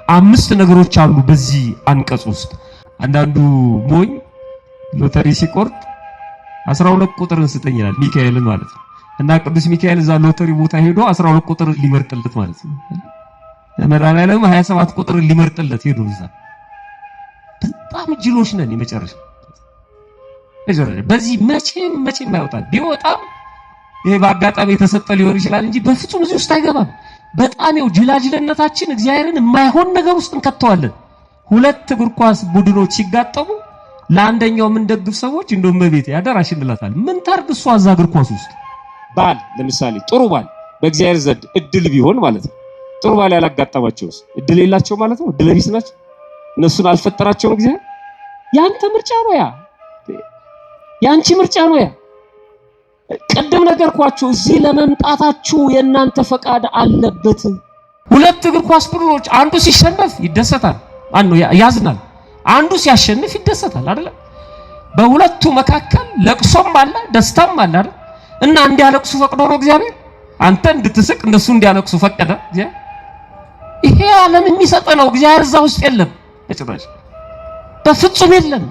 አምስት ነገሮች አሉ በዚህ አንቀጽ ውስጥ። አንዳንዱ ሞኝ ሎተሪ ሲቆርጥ 12 ቁጥርን ስጠኝ ይላል፣ ሚካኤልን ማለት ነው። እና ቅዱስ ሚካኤል እዛ ሎተሪ ቦታ ሄዶ 12 ቁጥር ሊመርጥለት ማለት ነው። ለመድኃኒዓለም 27 ቁጥር ሊመርጥለት ሄዶ እዛ። በጣም ጅሎች ነን የመጨረሻ። በዚህ መቼም አይወጣም። ቢወጣም ይሄ በአጋጣሚ የተሰጠ ሊሆን ይችላል እንጂ በፍጹም እዚህ ውስጥ አይገባም። በጣም ነው ጅላጅልነታችን እግዚአብሔርን የማይሆን ነገር ውስጥ እንከተዋለን። ሁለት እግር ኳስ ቡድኖች ሲጋጠሙ ለአንደኛው ምን ደግፍ ሰዎች እንደውም በቤት ያደራሽ እንላታል። ምን ታርግ እሷ እዛ እግር ኳስ ውስጥ ባል ለምሳሌ ጥሩ ባል በእግዚአብሔር ዘንድ እድል ቢሆን ማለት ነው። ጥሩ ባል ያላጋጠማቸውስ እድል የላቸው ማለት ነው። እድል ቢስ ናቸው። እነሱን አልፈጠራቸውም እግዚአብሔር። ያንተ ምርጫ ነው ያ፣ ያንቺ ምርጫ ነው ያ። ቀደም ነገርኳችሁ፣ እዚህ ለመምጣታችሁ የእናንተ ፈቃድ አለበት። ሁለት እግር ኳስ ቡድኖች አንዱ ሲሸነፍ ይደሰታል፣ አንዱ ያዝናል። አንዱ ሲያሸንፍ ይደሰታል አይደል? በሁለቱ መካከል ለቅሶም አለ ደስታም አለ አይደል? እና እንዲያለቅሱ ፈቅዶ ነው እግዚአብሔር። አንተ እንድትስቅ እነሱ እንዲያለቅሱ ፈቀደ እግዚአብሔር። ይሄ ዓለም የሚሰጥ ነው። እግዚአብሔር እዛ ውስጥ የለም፣ በጭራሽ በፍጹም የለም።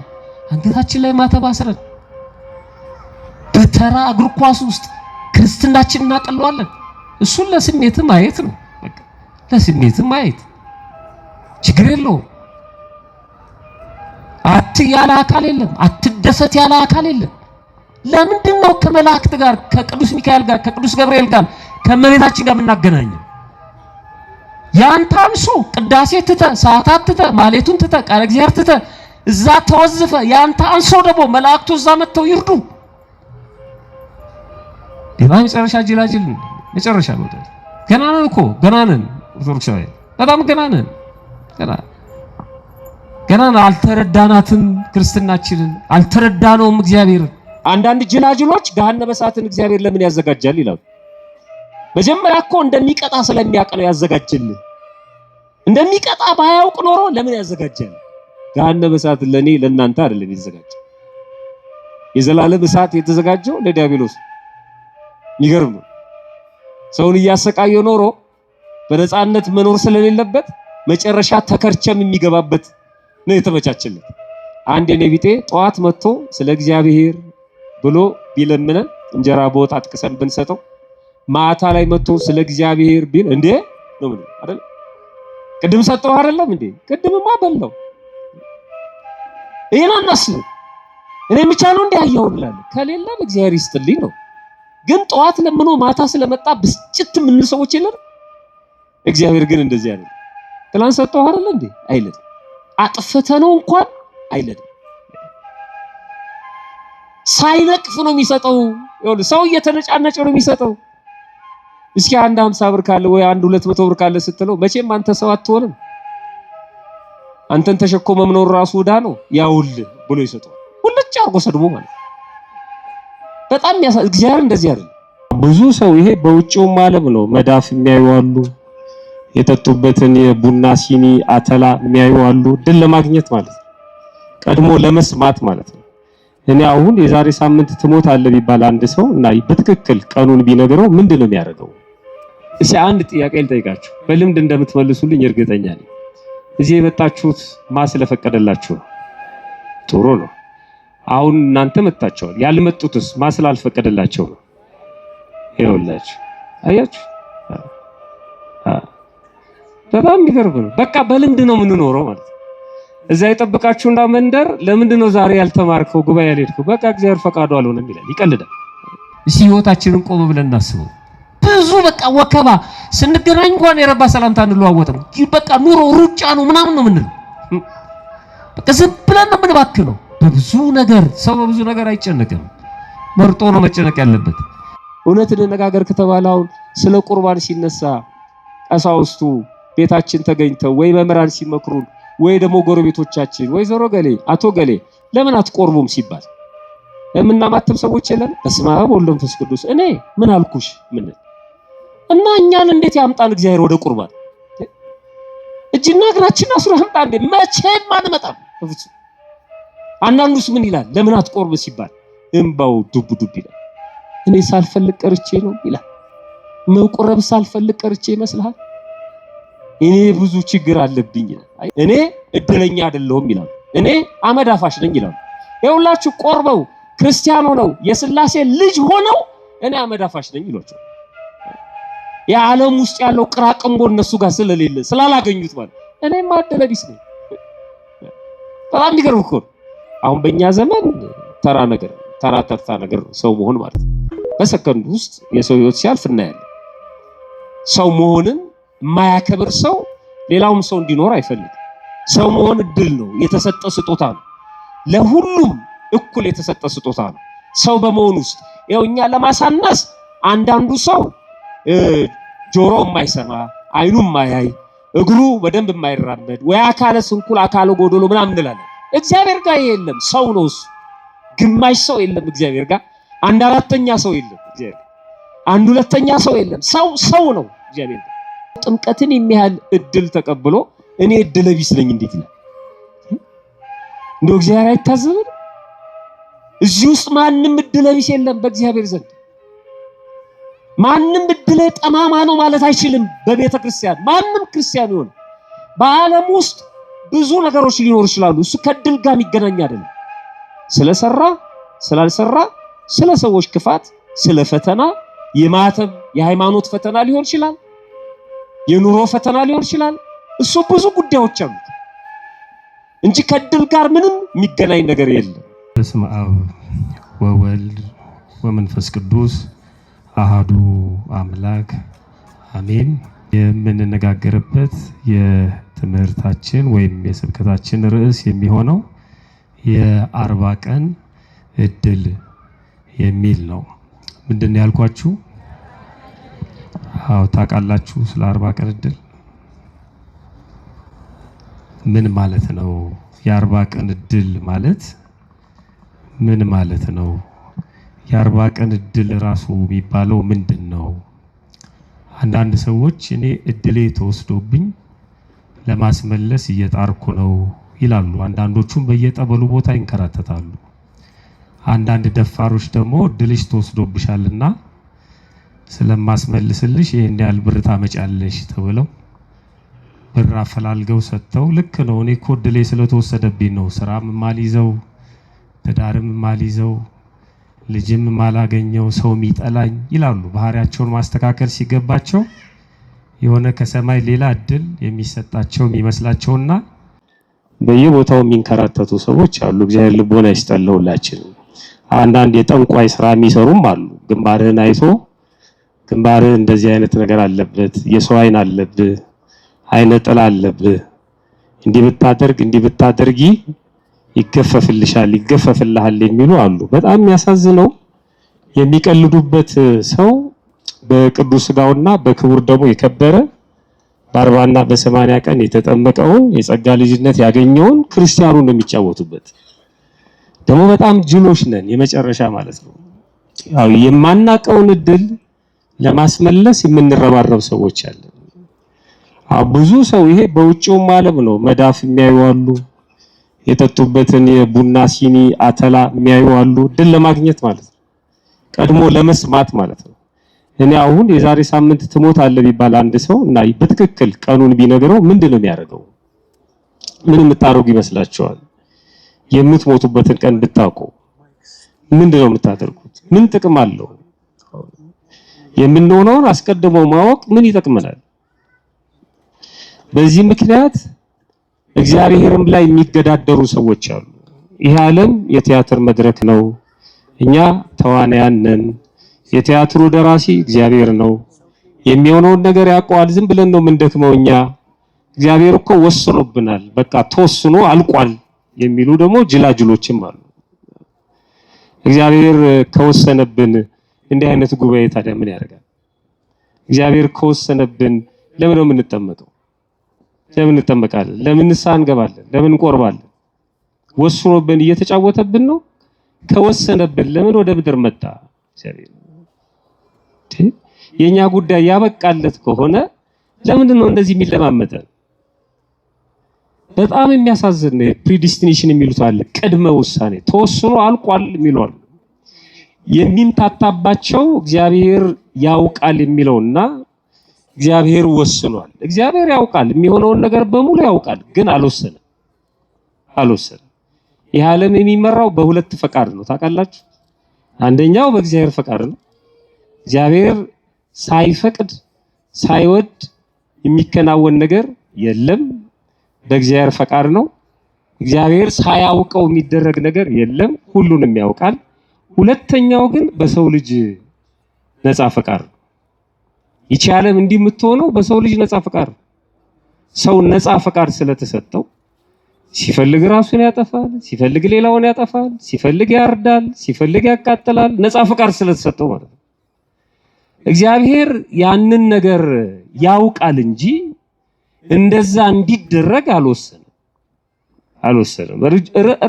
አንገታችን ላይ ማተብ አስረን በተራ እግር ኳስ ውስጥ ክርስትናችንን እናቀለዋለን። እሱን ለስሜት ማየት ነው፣ በቃ ለስሜት ማየት ችግር የለውም። ያለ አካል የለም፣ አትደሰት ያለ አካል የለም። ለምንድን ነው ከመላእክት ጋር ከቅዱስ ሚካኤል ጋር ከቅዱስ ገብርኤል ጋር ከመቤታችን ጋር የምናገናኘው? ያንተ አንሶ ቅዳሴ ትተ ሰዓታት ትተ ማሌቱን ትተ ቃለ እግዚአብሔር ትተ እዛ ተወዝፈ ያንተ አንሶ ደግሞ መላእክቱ እዛ መጥተው ይርዱ። ዲባይ መጨረሻ ጅላጅል መጨረሻ ነው። ገና ነን እኮ ገና ነን። ኦርቶዶክሳዊ በጣም ገና ነን። ገና አልተረዳናትም። ክርስትናችንን አልተረዳነውም እግዚአብሔር። አንዳንድ ጅላጅሎች ገሃነመ እሳትን እግዚአብሔር ለምን ያዘጋጃል ይላሉ። መጀመሪያ እኮ እንደሚቀጣ ስለሚያውቅ ነው ያዘጋጀልን። እንደሚቀጣ ባያውቅ ኖሮ ለምን ያዘጋጃል? ገሃነመ እሳትን ለኔ ለእናንተ አይደለም ያዘጋጀው። የዘላለም እሳት የተዘጋጀው ለዲያብሎስ። ይገርም ነው። ሰውን እያሰቃየው ኖሮ በነፃነት መኖር ስለሌለበት መጨረሻ ተከርቸም የሚገባበት ነው የተመቻቸለት። አንድ የኔቢጤ ጧት መጥቶ ስለ እግዚአብሔር ብሎ ቢለምነን እንጀራ በወጥ አጥቅሰን ብንሰጠው ማታ ላይ መጥቶ ስለ እግዚአብሔር ቢል እንዴ ነው ምን አይደል? ቅድም ሰጠው አይደለም እንዴ? ቅድምማ በለው። ይሄናንስ እኔ ብቻ ነው እንዴ ያየው ብላል። ከሌለም እግዚአብሔር ይስጥልኝ ነው። ግን ጧት ለምኖ ማታ ስለመጣ ብስጭት ምን ሰዎች የለም። እግዚአብሔር ግን እንደዚህ አይደለም። ትላንት ሰጠው አይደል እንዴ? አይልም። አጥፍተነው እንኳን አይልም። ሳይነቅፍ ነው የሚሰጠው። ይኸውልህ ሰው እየተነጫነጨ ነው የሚሰጠው። እስኪ አንድ 50 ብር ካለ ወይ አንድ 200 ብር ካለ ስትለው መቼም አንተ ሰው አትሆንም። አንተን ተሸክሞ መኖር ራሱ ዕዳ ነው። ያውልህ ብሎ ይሰጠው። ሁልጭ አርጎ ሰድቦ ማለት በጣም እግዚአብሔር እንደዚህ አይደለም። ብዙ ሰው ይሄ በውጪውም ዓለም ነው መዳፍ የሚያዩ አሉ። የጠጡበትን የቡና ሲኒ አተላ የሚያዩ አሉ። ድል ለማግኘት ማለት ነው፣ ቀድሞ ለመስማት ማለት ነው። እኔ አሁን የዛሬ ሳምንት ትሞት አለ ቢባል አንድ ሰው እና በትክክል ቀኑን ቢነግረው ምንድነው የሚያደርገው? እሺ አንድ ጥያቄ ልጠይቃችሁ፣ በልምድ እንደምትመልሱልኝ እርግጠኛ ነኝ። እዚህ የመጣችሁት ማስለፈቀደላችሁ ነው። ጥሩ ነው። አሁን እናንተ መጣችኋል። ያልመጡትስ ማስላልፈቀደላቸው ነው። ይኸውላችሁ አያችሁ፣ በጣም ይገርም ነው። በቃ በልምድ ነው የምንኖረው ማለት ነው። እዛ የጠበቃችሁና መንደር ለምንድን ነው ዛሬ ያልተማርከው ጉባኤ ያልሄድከው? በቃ እግዚአብሔር ፈቃዱ አልሆነም ይላል፣ ይቀልዳል። እሺ ህይወታችንን ቆም ብለን እናስበው። ብዙ በቃ ወከባ ስንገናኝ እንኳን የረባ ሰላምታ እንለዋወጥም። በቃ ኑሮ ሩጫ ነው ምናምን ነው የምንለው። በቃ ዝም ብለን ነው የምንባክነው። በብዙ ነገር ሰው በብዙ ነገር አይጨነቅም። መርጦ ነው መጨነቅ ያለበት። እውነት እንነጋገር ከተባለ አሁን ስለ ቁርባን ሲነሳ ቀሳውስቱ ቤታችን ተገኝተው ወይ መምህራን ሲመክሩን ወይ ደግሞ ጎረቤቶቻችን ወይ ዘሮ ገሌ አቶ ገሌ ለምን አትቆርቡም ሲባል የምናማተብ ሰዎች የለን። በስመ አብ ወወልድ ወመንፈስ ቅዱስ እኔ ምን አልኩሽ ምን እና እኛን እንዴት ያምጣን እግዚአብሔር ወደ ቁርባን? እጅና እግራችን አስሮ ያምጣ እንዴ? መቼም አንመጣም በፍጹም። አንዳንዱስ ምን ይላል? ለምን አትቆርብ ሲባል እንባው ዱብ ዱብ ይላል። እኔ ሳልፈልግ ቀርቼ ነው ይላል። መቁረብ ሳልፈልግ ቀርቼ ይመስልሃል? እኔ ብዙ ችግር አለብኝ እኔ እድለኛ አይደለሁም ይላል እኔ አመድ አፋሽ ነኝ ይላል ይኸውላችሁ ቆርበው ክርስቲያኖ ነው የሥላሴ ልጅ ሆነው እኔ አመድ አፋሽ ነኝ ይሏቸው የዓለም ውስጥ ያለው ቅራቅንቦ እነሱ ጋር ስለሌለ ስላላገኙት ማለት እኔ ማደለ ቢስ ነኝ በጣም ይገርም እኮ አሁን በእኛ ዘመን ተራ ነገር ተራ ተርታ ነገር ሰው መሆን ማለት በሰከንድ ውስጥ የሰው ህይወት ሲያልፍ እናያለን ሰው መሆንን የማያከብር ሰው ሌላውም ሰው እንዲኖር አይፈልግም ሰው መሆን እድል ነው የተሰጠ ስጦታ ነው ለሁሉም እኩል የተሰጠ ስጦታ ነው ሰው በመሆን ውስጥ ይኸው እኛ ለማሳነስ አንዳንዱ ሰው ጆሮ የማይሰማ አይኑ የማያይ እግሩ በደንብ የማይራመድ ወይ አካለ ስንኩል አካለ ጎዶሎ ምናምን እንላለን እግዚአብሔር ጋር የለም ሰው ነው እሱ ግማሽ ሰው የለም እግዚአብሔር ጋር አንድ አራተኛ ሰው የለም እግዚአብሔር አንድ ሁለተኛ ሰው የለም ሰው ነው እግዚአብሔር ጥምቀትን የሚያህል እድል ተቀብሎ እኔ እድለ ቢስ ነኝ እንዴት ይላል እንደው እግዚአብሔር አይታዘብም እዚህ ውስጥ ማንንም እድለ ቢስ የለም በእግዚአብሔር ዘንድ ማንንም እድለ ጠማማ ነው ማለት አይችልም በቤተ ክርስቲያን ማንንም ክርስቲያን ይሁን በዓለም ውስጥ ብዙ ነገሮች ሊኖሩ ይችላሉ እሱ ከድል ጋር የሚገናኝ አይደለም ስለሰራ ስላልሰራ ስለ ሰዎች ክፋት ስለ ፈተና የማተብ የሃይማኖት ፈተና ሊሆን ይችላል የኑሮ ፈተና ሊሆን ይችላል እሱ ብዙ ጉዳዮች አሉት እንጂ ከድል ጋር ምንም የሚገናኝ ነገር የለም በስመ አብ ወወልድ ወመንፈስ ቅዱስ አሃዱ አምላክ አሜን የምንነጋገርበት የትምህርታችን ወይም የስብከታችን ርዕስ የሚሆነው የ40 ቀን እድል የሚል ነው ምንድነው ያልኳችሁ ታውቃላችሁ ስለ 40 ቀን እድል ምን ማለት ነው የ40 ቀን እድል ማለት ምን ማለት ነው የ40 ቀን እድል ራሱ የሚባለው ምንድነው አንዳንድ ሰዎች እኔ እድሌ ተወስዶብኝ ለማስመለስ እየጣርኩ ነው ይላሉ አንዳንዶቹም በየጠበሉ ቦታ ይንከራተታሉ አንዳንድ ደፋሮች ደግሞ እድልሽ ተወስዶብሻልና ስለማስመልስልሽ ይሄን ያህል ብር ታመጫለሽ ተብለው ብር አፈላልገው ሰጥተው ልክ ነው እኔ እኮ እድሌ ስለተወሰደብኝ ነው ስራም ማልይዘው ትዳርም ማልይዘው ልጅም ማላገኘው ሰው የሚጠላኝ ይላሉ ባህሪያቸውን ማስተካከል ሲገባቸው የሆነ ከሰማይ ሌላ እድል የሚሰጣቸው የሚመስላቸውና በየቦታው የሚንከራተቱ ሰዎች አሉ እግዚአብሔር ልቦና ይስጠልውላችሁ አንዳንድ የጠንቋይ ስራ የሚሰሩም አሉ ግንባርህን አይቶ ግንባርህ እንደዚህ አይነት ነገር አለበት የሰው አይን አለብህ አይነ ጥላ አለብህ እንዲህ ብታደርጊ ይገፈፍልሻል ይገፈፍልሃል የሚሉ አሉ በጣም የሚያሳዝነው የሚቀልዱበት ሰው በቅዱስ ሥጋውና በክቡር ደሙ የከበረ በ40 እና በ80 ቀን የተጠመቀውን የጸጋ ልጅነት ያገኘውን ክርስቲያኑን የሚጫወቱበት ደግሞ በጣም ጅሎች ነን የመጨረሻ ማለት ነው ያው የማናቀውን እድል ለማስመለስ የምንረባረብ ሰዎች አለ ብዙ ሰው ይሄ በውጪው ዓለም ነው መዳፍ የሚያዩ አሉ የጠጡበትን የቡና ሲኒ አተላ የሚያዩ አሉ እድል ለማግኘት ማለት ነው ቀድሞ ለመስማት ማለት ነው እኔ አሁን የዛሬ ሳምንት ትሞት አለ ቢባል አንድ ሰው እና በትክክል ቀኑን ቢነግረው ምንድነው የሚያደርገው ምን የምታረጉ ይመስላችኋል የምትሞቱበትን ቀን ብታውቁ ምንድነው የምታደርጉት ምን ጥቅም አለው የምንሆነውን አስቀድሞ ማወቅ ምን ይጠቅመናል በዚህ ምክንያት እግዚአብሔርም ላይ የሚገዳደሩ ሰዎች አሉ ይሄ ዓለም የቲያትር መድረክ ነው እኛ ተዋናያን ነን የቲያትሩ ደራሲ እግዚአብሔር ነው የሚሆነውን ነገር ያውቀዋል ዝም ብለን ነው ምንደክመው እኛ እግዚአብሔር እኮ ወስኖብናል በቃ ተወስኖ አልቋል የሚሉ ደግሞ ጅላጅሎችም አሉ እግዚአብሔር ከወሰነብን እንዲህ አይነት ጉባኤ ታዲያ ምን ያደርጋል እግዚአብሔር ከወሰነብን ለምን ነው የምንጠመቀው ለምን እንጠመቃለን ለምን ንስሐ እንገባለን ለምን እንቆርባለን ወስኖብን እየተጫወተብን ነው ከወሰነብን ለምን ወደ ምድር መጣ እግዚአብሔር የኛ ጉዳይ ያበቃለት ከሆነ ለምን ነው እንደዚህ የሚለማመጠን በጣም የሚያሳዝን ነው ፕሪዲስቲኔሽን የሚሉት አለ ቅድመ ውሳኔ ተወስኖ አልቋል የሚሉት የሚንታታባቸው እግዚአብሔር ያውቃል የሚለውና እግዚአብሔር ወስኗል። እግዚአብሔር ያውቃል፣ የሚሆነውን ነገር በሙሉ ያውቃል፣ ግን አልወሰነም። ይህ ዓለም የሚመራው በሁለት ፈቃድ ነው። ታውቃላችሁ? አንደኛው በእግዚአብሔር ፈቃድ ነው። እግዚአብሔር ሳይፈቅድ ሳይወድ የሚከናወን ነገር የለም፣ በእግዚአብሔር ፈቃድ ነው። እግዚአብሔር ሳያውቀው የሚደረግ ነገር የለም፣ ሁሉንም ያውቃል። ሁለተኛው ግን በሰው ልጅ ነፃ ፈቃድ ነው። ይቺ ዓለም እንዲህ የምትሆነው በሰው ልጅ ነፃ ፈቃድ ነው። ሰው ነፃ ፈቃድ ስለተሰጠው ሲፈልግ ራሱን ያጠፋል፣ ሲፈልግ ሌላውን ያጠፋል፣ ሲፈልግ ያርዳል፣ ሲፈልግ ያቃጥላል። ነፃ ፈቃድ ስለተሰጠው ማለት ነው። እግዚአብሔር ያንን ነገር ያውቃል እንጂ እንደዛ እንዲደረግ አልወሰነም።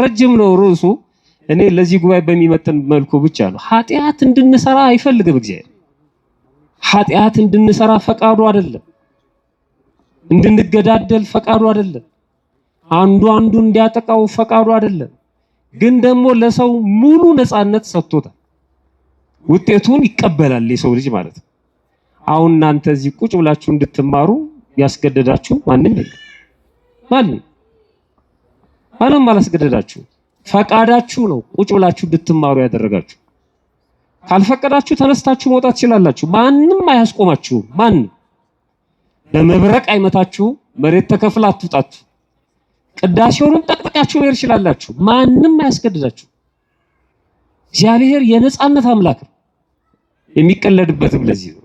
ረጅም ነው ርዕሱ። እኔ ለዚህ ጉባኤ በሚመጥን መልኩ ብቻ ነው። ኃጢአት እንድንሰራ አይፈልግም እግዚአብሔር። ኃጢአት እንድንሰራ ፈቃዱ አይደለም። እንድንገዳደል ፈቃዱ አይደለም። አንዱ እንዲያጠቃው ፈቃዱ አይደለም። ግን ደግሞ ለሰው ሙሉ ነፃነት ሰጥቶታል። ውጤቱን ይቀበላል የሰው ልጅ ማለት ነው። አሁን እናንተ እዚህ ቁጭ ብላችሁ እንድትማሩ ያስገደዳችሁ ማንም የለም። ማንም አላስገደዳችሁ። ፈቃዳችሁ ነው ቁጭ ብላችሁ እንድትማሩ ያደረጋችሁ። ካልፈቀዳችሁ ተነስታችሁ መውጣት ትችላላችሁ። ማንም አያስቆማችሁም። ማንም በመብረቅ አይመታችሁ። መሬት ተከፍላ አትውጣችሁ። ቅዳሴውንም ጠቅጥቃችሁ መሄድ ትችላላችሁ። ማንም አያስገድዳችሁ። እግዚአብሔር የነፃነት አምላክ ነው። የሚቀለድበትም ለዚህ ነው።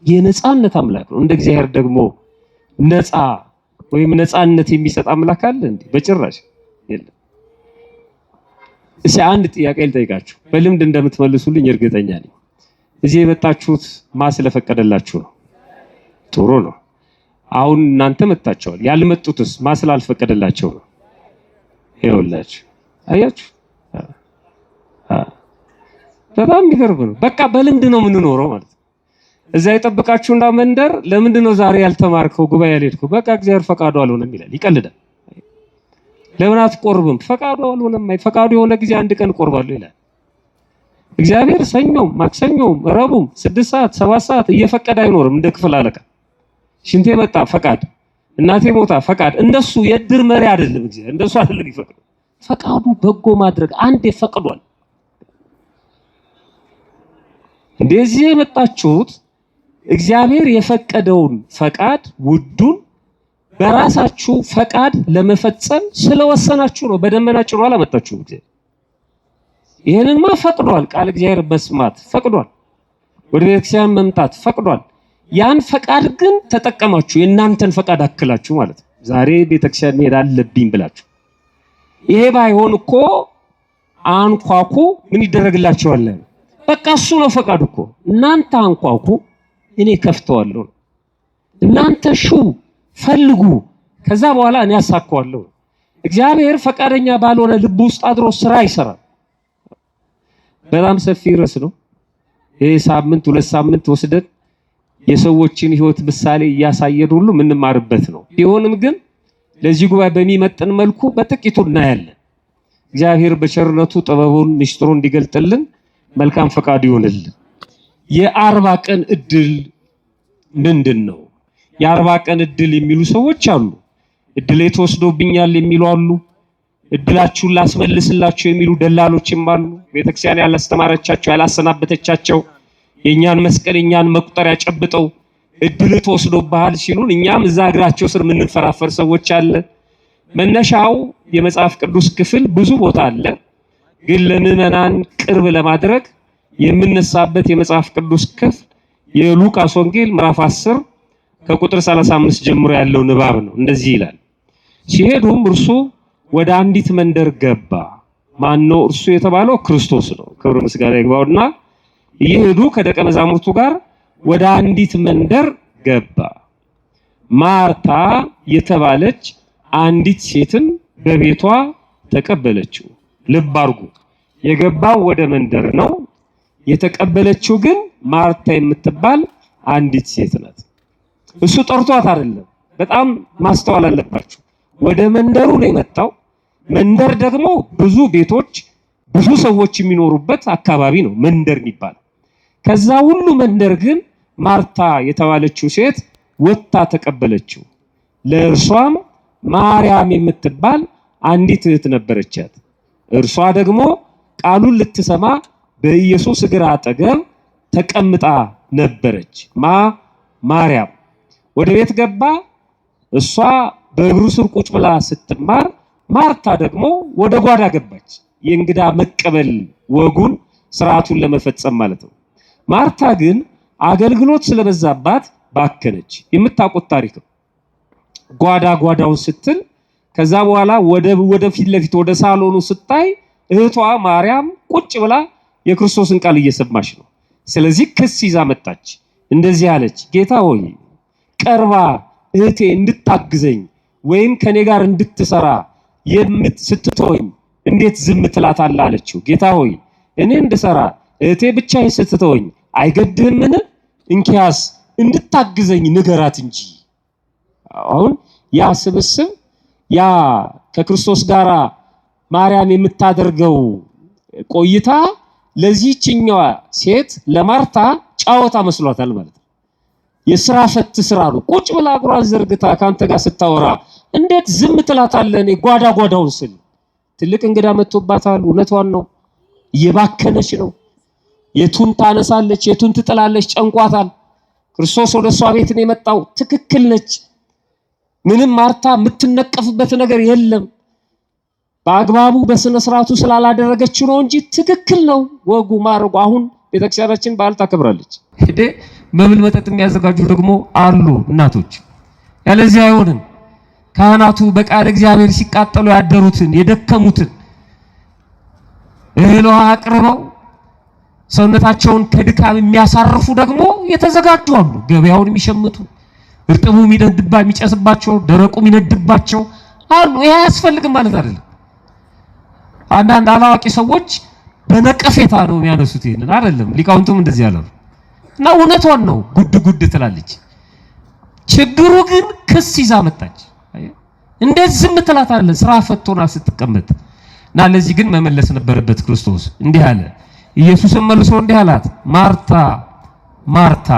የነፃነት አምላክ ነው። እንደ እግዚአብሔር ደግሞ ነፃ ወይም ነፃነት የሚሰጥ አምላክ አለ እንዴ? በጭራሽ የለም። እሺ አንድ ጥያቄ ልጠይቃችሁ፣ በልምድ እንደምትመልሱልኝ እርግጠኛ ነኝ። እዚህ የመጣችሁት ስለፈቀደላችሁ ነው። ጥሩ ነው። አሁን እናንተ መጣችኋል። ያልመጡትስ ስላልፈቀደላቸው ነው። ይኸውላችሁ፣ አያችሁ፣ በጣም የሚገርም ነው። በቃ በልምድ ነው የምንኖረው ማለት ነው። እዛ የጠበቃችሁና መንደር ለምንድን ነው ዛሬ ያልተማርከው ጉባኤ ያልሄድከው? በቃ እግዚአብሔር ፈቃዱ አልሆነም ይላል፣ ይቀልዳል። ለምን አትቆርብም? ፈቃዱ አልሆነም። ፈቃዱ የሆነ ጊዜ አንድ ቀን እቆርባለሁ ይላል እግዚአብሔር። ሰኞም ማክሰኞም ረቡም 6 ሰዓት 7 ሰዓት እየፈቀደ አይኖርም። እንደ ክፍል አለቃ ሽንቴ መጣ ፈቃድ፣ እናቴ ሞታ ፈቃድ። እንደሱ የእድር መሪ አይደለም እግዚአብሔር። እንደሱ አይደለም ይፈቅድ። ፈቃዱ በጎ ማድረግ አንዴ ፈቅዷል። እንደዚህ የመጣችሁት እግዚአብሔር የፈቀደውን ፈቃድ ውዱን በራሳችሁ ፈቃድ ለመፈጸም ስለወሰናችሁ ነው። በደመና ጭኖ አላመጣችሁም እግዚአብሔር። ይሄንንማ ፈቅዷል። ቃል እግዚአብሔር መስማት ፈቅዷል። ወደ ቤተክርስቲያን መምጣት ፈቅዷል። ያን ፈቃድ ግን ተጠቀማችሁ፣ የእናንተን ፈቃድ አክላችሁ ማለት ነው። ዛሬ ቤተክርስቲያን መሄድ አለብኝ ብላችሁ። ይሄ ባይሆን እኮ አንኳኩ፣ ምን ይደረግላችኋል? በቃ እሱ ነው ፈቃዱ እኮ። እናንተ አንኳኩ፣ እኔ ከፍተዋለሁ። እናንተ ፈልጉ፣ ከዛ በኋላ እኔ አሳካዋለሁ። እግዚአብሔር ፈቃደኛ ባልሆነ ልብ ውስጥ አድሮ ስራ ይሰራል። በጣም ሰፊ ርዕስ ነው ይሄ። ሳምንት 2 ሳምንት ወስደን የሰዎችን ህይወት ምሳሌ እያሳየን ሁሉ የምንማርበት ነው። ቢሆንም ግን ለዚህ ጉባኤ በሚመጥን መልኩ በጥቂቱ እናያለን። እግዚአብሔር በቸርነቱ ጥበቡን ምስጢሩን እንዲገልጥልን መልካም ፈቃዱ ይሆንልን። የ40 ቀን እድል ምንድን ነው? የ40 ቀን እድል የሚሉ ሰዎች አሉ። እድሌ ተወስዶብኛል የሚሉ አሉ። እድላችሁን ላስመልስላችሁ የሚሉ ደላሎችም አሉ። ቤተክርስቲያን ያላስተማረቻቸው ያላሰናበተቻቸው የኛን መስቀል የኛን መቁጠሪያ ጨብጠው እድል ተወስዶብሃል ሲሉን እኛም እዛ እግራቸው ስር የምንፈራፈር ሰዎች አለ። መነሻው የመጽሐፍ ቅዱስ ክፍል ብዙ ቦታ አለ፣ ግን ለምዕመናን ቅርብ ለማድረግ የምንነሳበት የመጽሐፍ ቅዱስ ክፍል የሉቃስ ወንጌል ምዕራፍ 10 ከቁጥር 35 ጀምሮ ያለው ንባብ ነው። እንደዚህ ይላል። ሲሄዱም እርሱ ወደ አንዲት መንደር ገባ። ማን ነው እርሱ የተባለው? ክርስቶስ ነው። ክብር ምስጋና ይግባውና እየሄዱ ከደቀ መዛሙርቱ ጋር ወደ አንዲት መንደር ገባ። ማርታ የተባለች አንዲት ሴትን በቤቷ ተቀበለችው። ልብ አድርጉ፣ የገባው ወደ መንደር ነው። የተቀበለችው ግን ማርታ የምትባል አንዲት ሴት ናት። እሱ ጠርቷት አይደለም። በጣም ማስተዋል አለባችሁ። ወደ መንደሩ ነው የመጣው። መንደር ደግሞ ብዙ ቤቶች፣ ብዙ ሰዎች የሚኖሩበት አካባቢ ነው መንደር የሚባለው። ከዛ ሁሉ መንደር ግን ማርታ የተባለችው ሴት ወጥታ ተቀበለችው። ለእርሷም ማርያም የምትባል አንዲት እህት ነበረቻት። እርሷ ደግሞ ቃሉን ልትሰማ በኢየሱስ እግር አጠገብ ተቀምጣ ነበረች። ማርያም ወደ ቤት ገባ። እሷ በእግሩ ስር ቁጭ ብላ ስትማር፣ ማርታ ደግሞ ወደ ጓዳ ገባች። የእንግዳ መቀበል ወጉን ስርዓቱን ለመፈጸም ማለት ነው። ማርታ ግን አገልግሎት ስለበዛባት ባከነች። የምታውቁት ታሪክ ነው። ጓዳውን ስትል ከዛ በኋላ ወደ ፊት ለፊት ወደ ሳሎኑ ስታይ እህቷ ማርያም ቁጭ ብላ የክርስቶስን ቃል እየሰማች ነው። ስለዚህ ክስ ይዛ መጣች። እንደዚህ አለች፣ ጌታ ሆይ ቀርባ እህቴ እንድታግዘኝ ወይም ከኔ ጋር እንድትሰራ ስትተወኝ እንዴት ዝም ትላታለህ አለችው። ጌታ ሆይ እኔ እንድሰራ እህቴ ብቻዬን ስትተወኝ አይገድህምን? እንኪያስ እንድታግዘኝ ንገራት እንጂ። አሁን ያ ስብስብ ያ ከክርስቶስ ጋር ማርያም የምታደርገው ቆይታ ለዚህችኛዋ ሴት ለማርታ ጫወታ መስሏታል ማለት ነው። የሥራ ፈት ስራ ነው። ቁጭ ብላ እግሯን ዘርግታ ካንተ ጋር ስታወራ እንዴት ዝም ትላታለህ? እኔ ጓዳውን ስል ትልቅ እንግዳ መጥቶባታል። እውነቷን ነው። እየባከነች ነው። የቱን ታነሳለች፣ የቱን ትጥላለች፣ ጨንቋታል። ክርስቶስ ወደ እሷ ቤት ነው የመጣው። ትክክል ነች። ምንም ማርታ የምትነቀፍበት ነገር የለም። በአግባቡ በስነ ስርዓቱ ስላላደረገችው ነው እንጂ ትክክል ነው ወጉ ማረጉ። አሁን ቤተክርስቲያናችን በዓል ታከብራለች። መብል መጠጥ የሚያዘጋጁ ደግሞ አሉ እናቶች። ያለዚህ አይሆንም። ካህናቱ በቃል እግዚአብሔር ሲቃጠሉ ያደሩትን የደከሙትን እህል ውሃ አቅርበው ሰውነታቸውን ከድካም የሚያሳርፉ ደግሞ የተዘጋጁ አሉ። ገበያውን የሚሸምቱ እርጥቡ የሚጨስባቸው ደረቁ የሚነድባቸው አሉ። ይሄ አያስፈልግም ማለት አይደለም። አንዳንድ አላዋቂ ሰዎች በነቀፌታ ነው የሚያነሱት። ይሄንን አይደለም። ሊቃውንቱም እንደዚህ ያለው እና እውነቷን ነው። ጉድ ትላለች። ችግሩ ግን ክስ ይዛ መጣች። እንዴት ዝም ትላታለህ? ስራ ፈቶና ስትቀመጥ እና ለዚህ ግን መመለስ ነበረበት ክርስቶስ። እንዲህ አለ። ኢየሱስም መልሶ እንዲህ አላት፣ ማርታ ማርታ።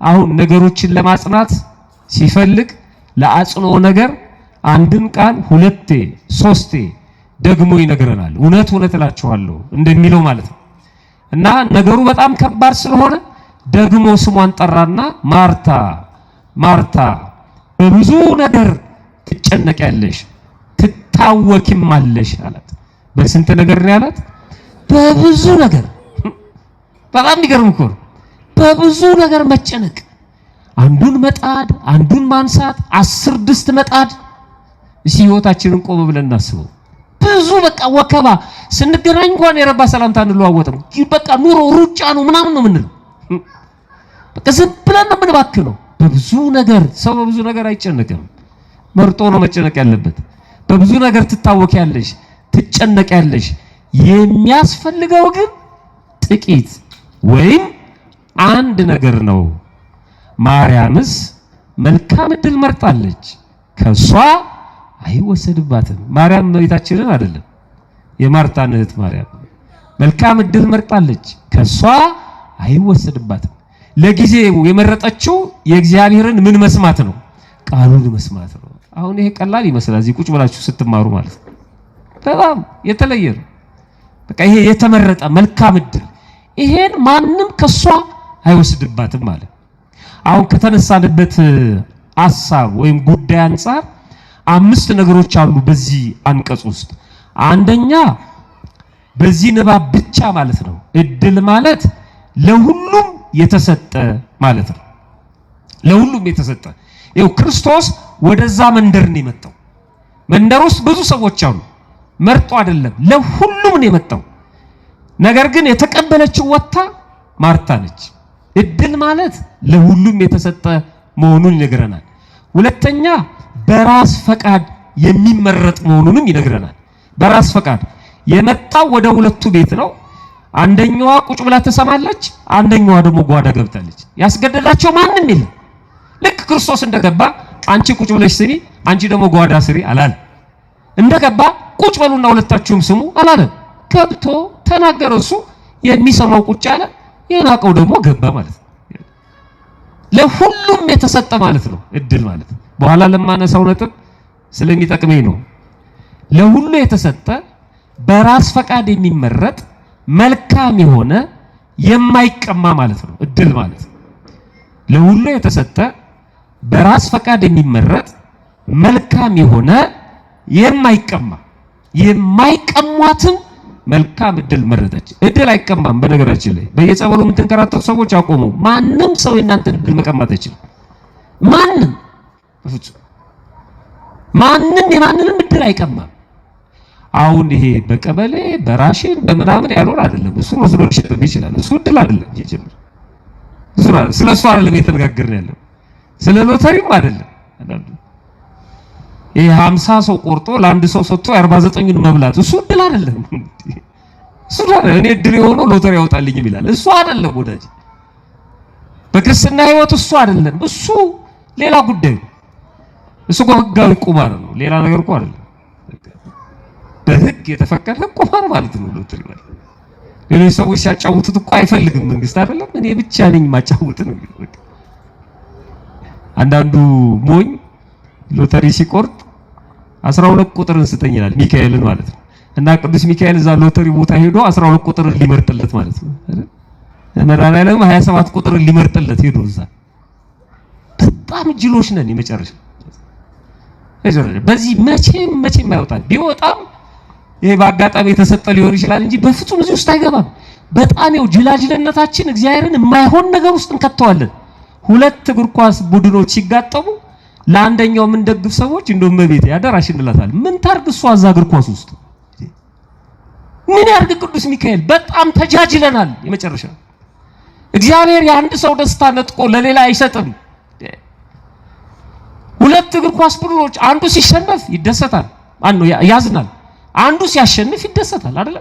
አሁን ነገሮችን ለማጽናት ሲፈልግ ለአጽንኦ ነገር አንድን ቃል ሁለቴ ሶስቴ ደግሞ ይነግረናል። እውነት እላችኋለሁ እንደሚለው ማለት ነው። እና ነገሩ በጣም ከባድ ስለሆነ ደግሞ ስሟን ጠራና ማርታ ማርታ በብዙ ነገር ትጨነቂያለሽ ትታወኪማለሽ አላት። በስንት ነገር ነው ያላት? በብዙ ነገር። በጣም የሚገርም እኮ ነው። በብዙ ነገር መጨነቅ፣ አንዱን መጣድ አንዱን ማንሳት፣ 10 ድስት መጣድ። እሺ ህይወታችንን ቆም ብለን እናስበው። ብዙ በቃ ወከባ። ስንገናኝ እንኳን የረባ ሰላምታ እንለዋወጥም። በቃ ኑሮ ሩጫ ነው ምናምን ነው የምንለው። በቃ ዝም ብለን ነው የምንባክነው። በብዙ ነገር ሰው በብዙ ነገር አይጨነቅም። መርጦ ነው መጨነቅ ያለበት። በብዙ ነገር ትታወቂያለሽ፣ ትጨነቂያለሽ። የሚያስፈልገው ግን ጥቂት ወይም አንድ ነገር ነው። ማርያምስ መልካም ዕድል መርጣለች፣ ከሷ አይወሰድባትም። ማርያም እመቤታችንን አይደለም፣ የማርታን እህት ማርያም መልካም ዕድል መርጣለች፣ ከሷ አይወሰድባትም። ለጊዜው የመረጠችው የእግዚአብሔርን ምን መስማት ነው? ቃሉን መስማት ነው። አሁን ይሄ ቀላል ይመስላል እዚህ ቁጭ ብላችሁ ስትማሩ ማለት ነው። በጣም የተለየ ነው። በቃ ይሄ የተመረጠ መልካም ዕድል፣ ይሄን ማንም ከሷ አይወስድባትም ማለት። አሁን ከተነሳንበት ሐሳብ ወይም ጉዳይ አንፃር 5 ነገሮች አሉ በዚህ አንቀጽ ውስጥ። አንደኛ በዚህ ንባብ ብቻ ማለት ነው ዕድል ማለት ለሁሉም የተሰጠ ማለት ነው። ለሁሉም የተሰጠ ይኸው ክርስቶስ ወደዛ መንደር ነው የመጣው። መንደር ውስጥ ብዙ ሰዎች አሉ። መርጦ አይደለም፣ ለሁሉም ነው የመጣው። ነገር ግን የተቀበለችው ወጣ ማርታ ነች። ዕድል ማለት ለሁሉም የተሰጠ መሆኑን ይነግረናል። ሁለተኛ በራስ ፈቃድ የሚመረጥ መሆኑንም ይነግረናል። በራስ ፈቃድ የመጣው ወደ ሁለቱ ቤት ነው። አንደኛዋ ቁጭ ብላ ተሰማለች፣ አንደኛዋ ደግሞ ጓዳ ገብታለች። ያስገደዳቸው ማንም የለም። ልክ ክርስቶስ እንደገባ አንቺ ቁጭ ብለሽ ስሪ፣ አንቺ ደግሞ ጓዳ ስሪ አላለ። እንደገባ ቁጭ በሉና ሁለታችሁም ስሙ አላለ። ገብቶ ተናገረ። እሱ የሚሰማው ቁጭ አለ፣ የናቀው ደግሞ ገባ ማለት ነው። ለሁሉም የተሰጠ ማለት ነው እድል ማለት በኋላ ለማነሳው ነጥብ ስለሚጠቅመኝ ነው። ለሁሉ የተሰጠ በራስ ፈቃድ የሚመረጥ መልካም የሆነ የማይቀማ ማለት ነው እድል ማለት። ለሁሉ የተሰጠ በራስ ፈቃድ የሚመረጥ መልካም የሆነ የማይቀማ የማይቀሟትም መልካም እድል መረጠች። እድል አይቀማም። በነገራችን ላይ በየጸበሉ የምትንከራተቱ ሰዎች አቆሙ። ማንም ሰው የእናንተን እድል መቀማት አይችልም። ማንም በፍጹም ማንም የማንንም እድል አይቀማም። አሁን ይሄ በቀበሌ በራሽን በምናምን ያልሆነ አይደለም። እሱ ወስዶ ሊሸጥም ይችላል። እሱ እድል አይደለም። ይጀምር ስለሱ አይደለም የተነጋገርን ያለው፣ ስለ ሎተሪም አይደለም። ይሄ 50 ሰው ቆርጦ ለአንድ ሰው ሰጥቶ 49ን መብላት እሱ እድል አይደለም። እሱ አይደለም። እኔ እድል የሆነው ሎተሪ ያወጣልኝ ይላል። እሱ አይደለም ወዳጅ። በክርስትና ህይወት እሱ አይደለም። እሱ ሌላ ጉዳይ ነው። እሱ ህጋዊ ቁማር ነው። ሌላ ነገር እኮ አይደለም። በህግ የተፈቀደ ቁማር ማለት ነው ሎተሪ ማለት። ሌሎች ሰዎች ሲያጫውቱት እኮ አይፈልግም መንግስት አይደለም። እኔ ብቻ ነኝ ማጫወት ነው። አንዳንዱ ሞኝ ሎተሪ ሲቆርጥ 12 ቁጥርን ስጠኝ ይላል፣ ሚካኤልን ማለት ነው። እና ቅዱስ ሚካኤል እዛ ሎተሪ ቦታ ሄዶ 12 ቁጥርን ሊመርጥለት ማለት ነው። መድኃኒዓለም 27 ቁጥርን ሊመርጥለት ሄዶ እዛ። በጣም ጅሎች ነን የመጨረሻ። በዚህ መቼም አይወጣም። ቢወጣም ይሄ በአጋጣሚ የተሰጠ ሊሆን ይችላል እንጂ በፍጹም እዚህ ውስጥ አይገባም። በጣም ይኸው ጅላጅልነታችን እግዚአብሔርን የማይሆን ነገር ውስጥ እንከተዋለን። ሁለት እግር ኳስ ቡድኖች ሲጋጠሙ ለአንደኛው ምን ደግፍ ሰዎች እንደው መቤት ያደራሽ እንላታለን። ምን ታርግ እሷ እዛ እግር ኳስ ውስጥ ምን ያርግ ቅዱስ ሚካኤል? በጣም ተጃጅለናል የመጨረሻ። እግዚአብሔር የአንድ ሰው ደስታ ነጥቆ ለሌላ አይሰጥም። ሁለት እግር ኳስ ቡድኖች አንዱ ሲሸነፍ ይደሰታል፣ ያዝናል። አንዱ ሲያሸንፍ ይደሰታል አይደል?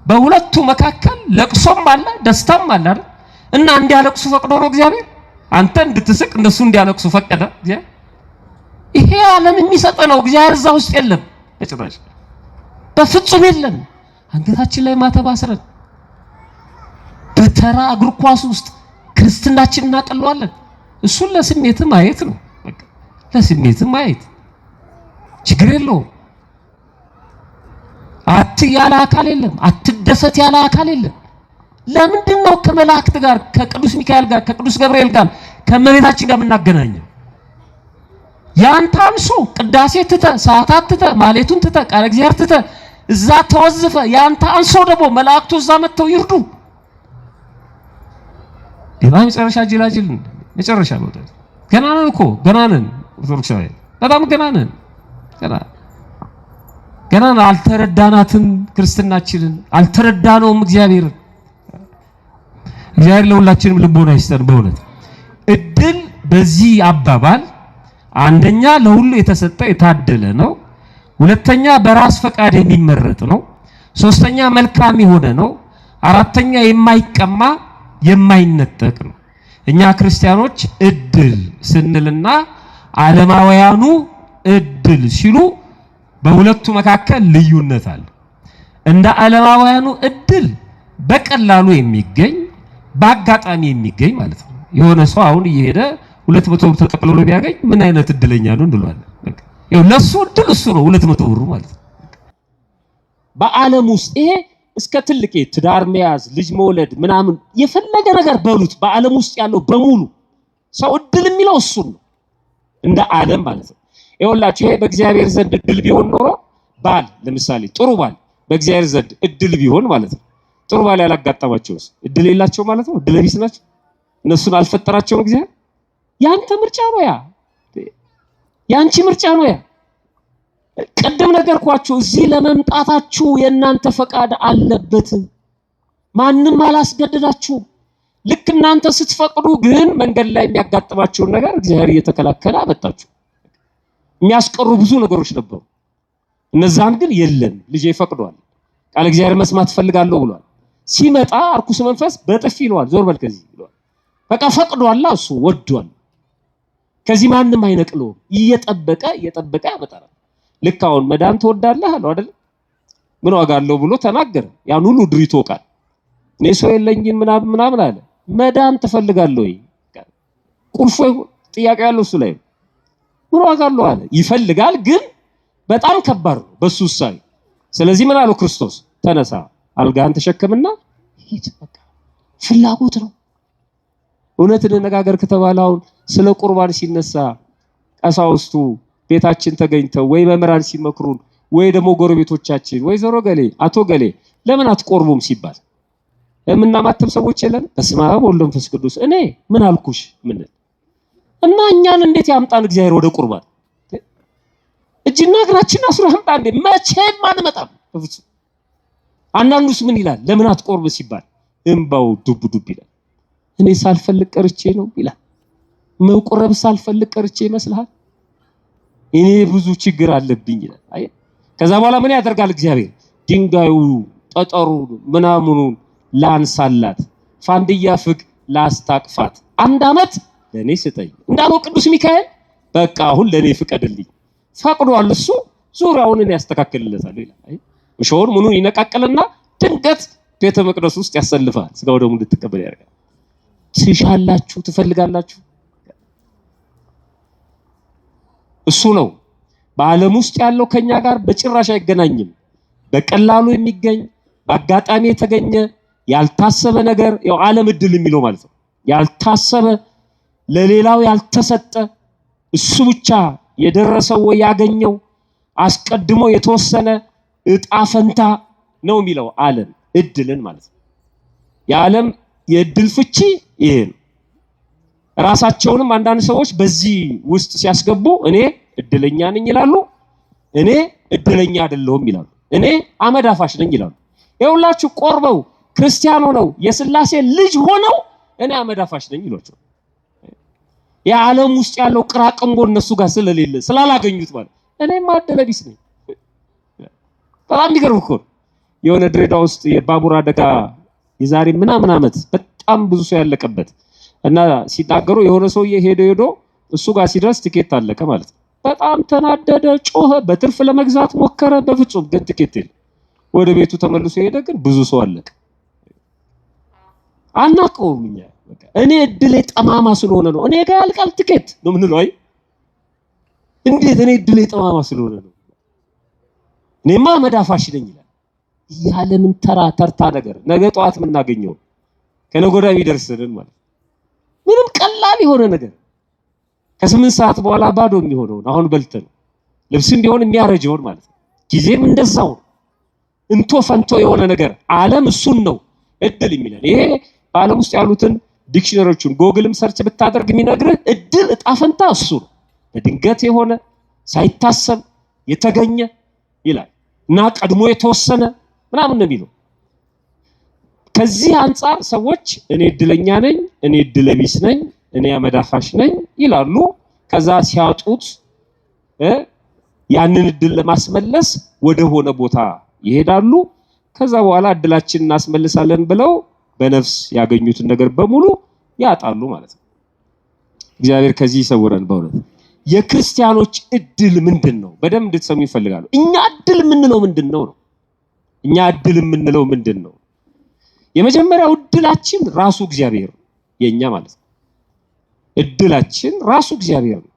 በሁለቱ መካከል ለቅሶም አለ ደስታም አለ አይደል? እና እንዲያለቅሱ ፈቅዶ ነው እግዚአብሔር። አንተ እንድትስቅ እነሱ እንዲያለቅሱ ፈቀደ እግዚአብሔር። ይሄ ዓለም የሚሰጥ ነው። እግዚአብሔር እዛ ውስጥ የለም በጭራሽ፣ በፍጹም የለም። አንገታችን ላይ ማተብ አስረን በተራ እግር ኳስ ውስጥ ክርስትናችንን እናቀለዋለን። እሱን ለስሜት ማየት ነው በቃ፣ ለስሜት ማየት ችግር የለውም። ያለ አካል የለም፣ አትደሰት ያለ አካል የለም። ለምንድን ነው ከመላእክት ጋር ከቅዱስ ሚካኤል ጋር ከቅዱስ ገብርኤል ጋር ከመቤታችን ጋር የምናገናኘው? ያንተ አንሶ ቅዳሴ ትተ ሰዓታት ትተ ማሌቱን ትተ ቃለ እግዚአብሔር ትተ እዛ ተወዝፈ ያንተ አንሶ ደግሞ መላእክቱ እዛ መጥተው ይርዱ። የማን መጨረሻ ጅላጅል መጨረሻ ነው። ገና ነን እኮ ገና ነን። ኦርቶዶክሳዊ በጣም ገና ነን። ገና አልተረዳናትም። ክርስትናችንን አልተረዳነውም። እግዚአብሔር ለሁላችንም ልቦና ይስጠን። በእውነት እድል በዚህ አባባል አንደኛ ለሁሉ የተሰጠ የታደለ ነው። ሁለተኛ በራስ ፈቃድ የሚመረጥ ነው። ሶስተኛ መልካም የሆነ ነው። አራተኛ የማይቀማ የማይነጠቅ ነው። እኛ ክርስቲያኖች እድል ስንልና ዓለማውያኑ እድል ሲሉ በሁለቱ መካከል ልዩነት አለ። እንደ ዓለማውያኑ እድል በቀላሉ የሚገኝ በአጋጣሚ የሚገኝ ማለት ነው። የሆነ ሰው አሁን እየሄደ 200 ብር ተጠቅልሎ ቢያገኝ ምን አይነት እድለኛ ነው እንለዋለን። በቃ ይኸው ለሱ እድል እሱ ነው 200 ብሩ ማለት ነው። በዓለም ውስጥ ይሄ እስከ ትልቅ ትዳር መያዝ ልጅ መውለድ ምናምን የፈለገ ነገር በሉት በዓለም ውስጥ ያለው በሙሉ ሰው እድል የሚለው እሱ ነው እንደ ዓለም ማለት ነው። ይኸውላችሁ ይሄ በእግዚአብሔር ዘንድ እድል ቢሆን ኖሮ ባል ለምሳሌ ጥሩ ባል በእግዚአብሔር ዘንድ እድል ቢሆን ማለት ነው። ጥሩ ባል ያላጋጠማቸውስ እድል የላቸው ማለት ነው። እድል ቢስ ናቸው። እነሱን አልፈጠራቸውም እግዚአብሔር። ያንተ ምርጫ ነው ያ፣ ያንቺ ምርጫ ነው ያ። ቀደም ነገርኳችሁ፣ እዚህ ለመምጣታችሁ የእናንተ ፈቃድ አለበት። ማንም አላስገደዳችሁ። ልክ እናንተ ስትፈቅዱ ግን መንገድ ላይ የሚያጋጥማችሁን ነገር እግዚአብሔር እየተከላከለ አመጣችሁ። የሚያስቀሩ ብዙ ነገሮች ነበሩ። እነዛን ግን የለም ልጄ ፈቅዷል፣ ቃል እግዚአብሔር መስማት ፈልጋለሁ ብሏል። ሲመጣ አርኩስ መንፈስ በጥፊ ይለዋል፣ ዞር በል ከዚህ ይለዋል። በቃ ፈቅዷል፣ እሱ ወዷል። ከዚህ ማንም አይነቅለውም። እየጠበቀ ያመጣል። ልክ አሁን መዳን ትወዳለህ አለው አይደል? ምን ዋጋ አለው ብሎ ተናገረ። ያን ሁሉ ድሪቶ ቃል እኔ ሰው የለኝም ምናምን አለ። መዳን ትፈልጋለህ ወይ? ቁልፎ ጥያቄ ያለው እሱ ላይ ምን ዋጋ አለው አለ። ይፈልጋል ግን በጣም ከባድ ነው በሱ ውሳኔ። ስለዚህ ምን አለው ክርስቶስ? ተነሳ አልጋህን ተሸከምና ሂድ። በቃ ፍላጎት ነው። እውነት እንነጋገር ከተባለ አሁን ስለ ቁርባን ሲነሳ ቀሳውስቱ ቤታችን ተገኝተው ወይ መምህራን ሲመክሩን ወይ ደግሞ ጎረቤቶቻችን ወይ ዘሮ ገሌ አቶ ገሌ ለምን አትቆርቡም ሲባል የምናማትም ሰዎች የለን። በስመ አብ ወወልድ ወመንፈስ ቅዱስ እኔ ምን አልኩሽ ምን እና እኛን እንዴት ያምጣን እግዚአብሔር ወደ ቁርባን? እጅና እግራችን አስሮ ያምጣን እንዴ? መቼም አንመጣም በፍጹም። አንዳንዱስ ምን ይላል? ለምን አትቆርብ ሲባል እንባው ዱብ ዱብ ይላል። እኔ ሳልፈልግ ቀርቼ ነው ይላል። መቁረብ ሳልፈልግ ቀርቼ ይመስልሃል? እኔ ብዙ ችግር አለብኝ ይላል። አይ ከዛ በኋላ ምን ያደርጋል እግዚአብሔር? ድንጋዩ ጠጠሩ ምናምኑን ላንሳላት ፋንድያ ፍግ ላስታቅፋት 1 ዓመት ለኔ ስጠኝ እንዳለው ቅዱስ ሚካኤል በቃ አሁን ለኔ ፍቀድልኝ ፈቅዷል። እሱ ዙሪያውን ያስተካክልለታል ይላል። አይ እሾውን ምኑን ይነቃቀልና ድንገት ቤተ መቅደስ ውስጥ ያሰልፋል። ስጋው ደግሞ እንድትቀበል ያደርጋል። ትሻላችሁ ትፈልጋላችሁ እሱ ነው። በዓለም ውስጥ ያለው ከኛ ጋር በጭራሽ አይገናኝም። በቀላሉ የሚገኝ በአጋጣሚ የተገኘ ያልታሰበ ነገር ያው ዓለም እድል የሚለው ማለት ነው። ያልታሰበ ለሌላው ያልተሰጠ እሱ ብቻ የደረሰው ወይ ያገኘው አስቀድሞ የተወሰነ እጣ ፈንታ ነው የሚለው ዓለም እድልን ማለት ነው። የዓለም የእድል ፍቺ ይሄ ነው። ራሳቸውንም አንዳንድ ሰዎች በዚህ ውስጥ ሲያስገቡ እኔ እድለኛ ነኝ ይላሉ፣ እኔ እድለኛ አይደለሁም ይላሉ፣ እኔ አመድ አፋሽ ነኝ ይላሉ። ይኸውላችሁ ቆርበው ክርስቲያኖ ነው የሥላሴ ልጅ ሆነው እኔ አመድ አፋሽ ነኝ ይሏቸው። የዓለም ውስጥ ያለው ቅራቅንቦ እነሱ ጋር ስለሌለ ስላላገኙት ማለት እኔማ እድለ ቢስ ነኝ። በጣም የሚገርም እኮ የሆነ ድሬዳዋ ውስጥ የባቡር አደጋ የዛሬ ምናምን ዓመት በጣም ብዙ ሰው ያለቀበት እና ሲናገሩ የሆነ ሰውዬ ሄዶ እሱ ጋር ሲደርስ ትኬት አለቀ ማለት ነው። በጣም ተናደደ፣ ጮኸ፣ በትርፍ ለመግዛት ሞከረ። በፍጹም ግን ትኬት የለም። ወደ ቤቱ ተመልሶ ሄደ፣ ግን ብዙ ሰው አለቀ። አናውቀውም እኛ በቃ እኔ እድሌ ጠማማ ስለሆነ ነው እኔ ጋር ያልቃል ትኬት ነው የምንለው። አይ እንዴት እኔ እድሌ ጠማማ ስለሆነ ነው እኔማ መዳፋሽ ነኝ ይላል። ያለምን ተርታ ነገር ነገ ጠዋት የምናገኘው ከነገ ወዲያ የሚደርስልን ማለት ምንም ቀላል የሆነ ነገር ከ8 ሰዓት በኋላ ባዶ የሚሆነው አሁን በልተን ልብስም ቢሆን የሚያረጀውን ማለት ነው። ጊዜም እንደዛው እንቶ ፈንቶ የሆነ ነገር ዓለም እሱን ነው እድል የሚለን። ይሄ በዓለም ውስጥ ያሉትን ዲክሽነሪዎችን ጎግልም ሰርች ብታደርግ የሚነግርህ እድል እጣ ፈንታ እሱ ነው። በድንገት የሆነ ሳይታሰብ የተገኘ ይላል እና ቀድሞ የተወሰነ ምናምን ነው የሚለው። ከዚህ አንፃር ሰዎች እኔ እድለኛ ነኝ፣ እኔ እድለቢስ ነኝ፣ እኔ አመዳፋሽ ነኝ ይላሉ። ከዛ ሲያጡት ያንን እድል ለማስመለስ ወደ ሆነ ቦታ ይሄዳሉ። ከዛ በኋላ እድላችንን እናስመልሳለን ብለው በነፍስ ያገኙትን ነገር በሙሉ ያጣሉ ማለት ነው። እግዚአብሔር ከዚህ ይሰውረን። በእውነት የክርስቲያኖች እድል ምንድነው? በደንብ እንድትሰሙ ይፈልጋሉ። እኛ እድል የምንለው ምንድነው ነው? እኛ እድል የምንለው ምንድነው? የመጀመሪያው እድላችን ራሱ እግዚአብሔር የኛ ማለት ነው። እድላችን ራሱ እግዚአብሔር ነው።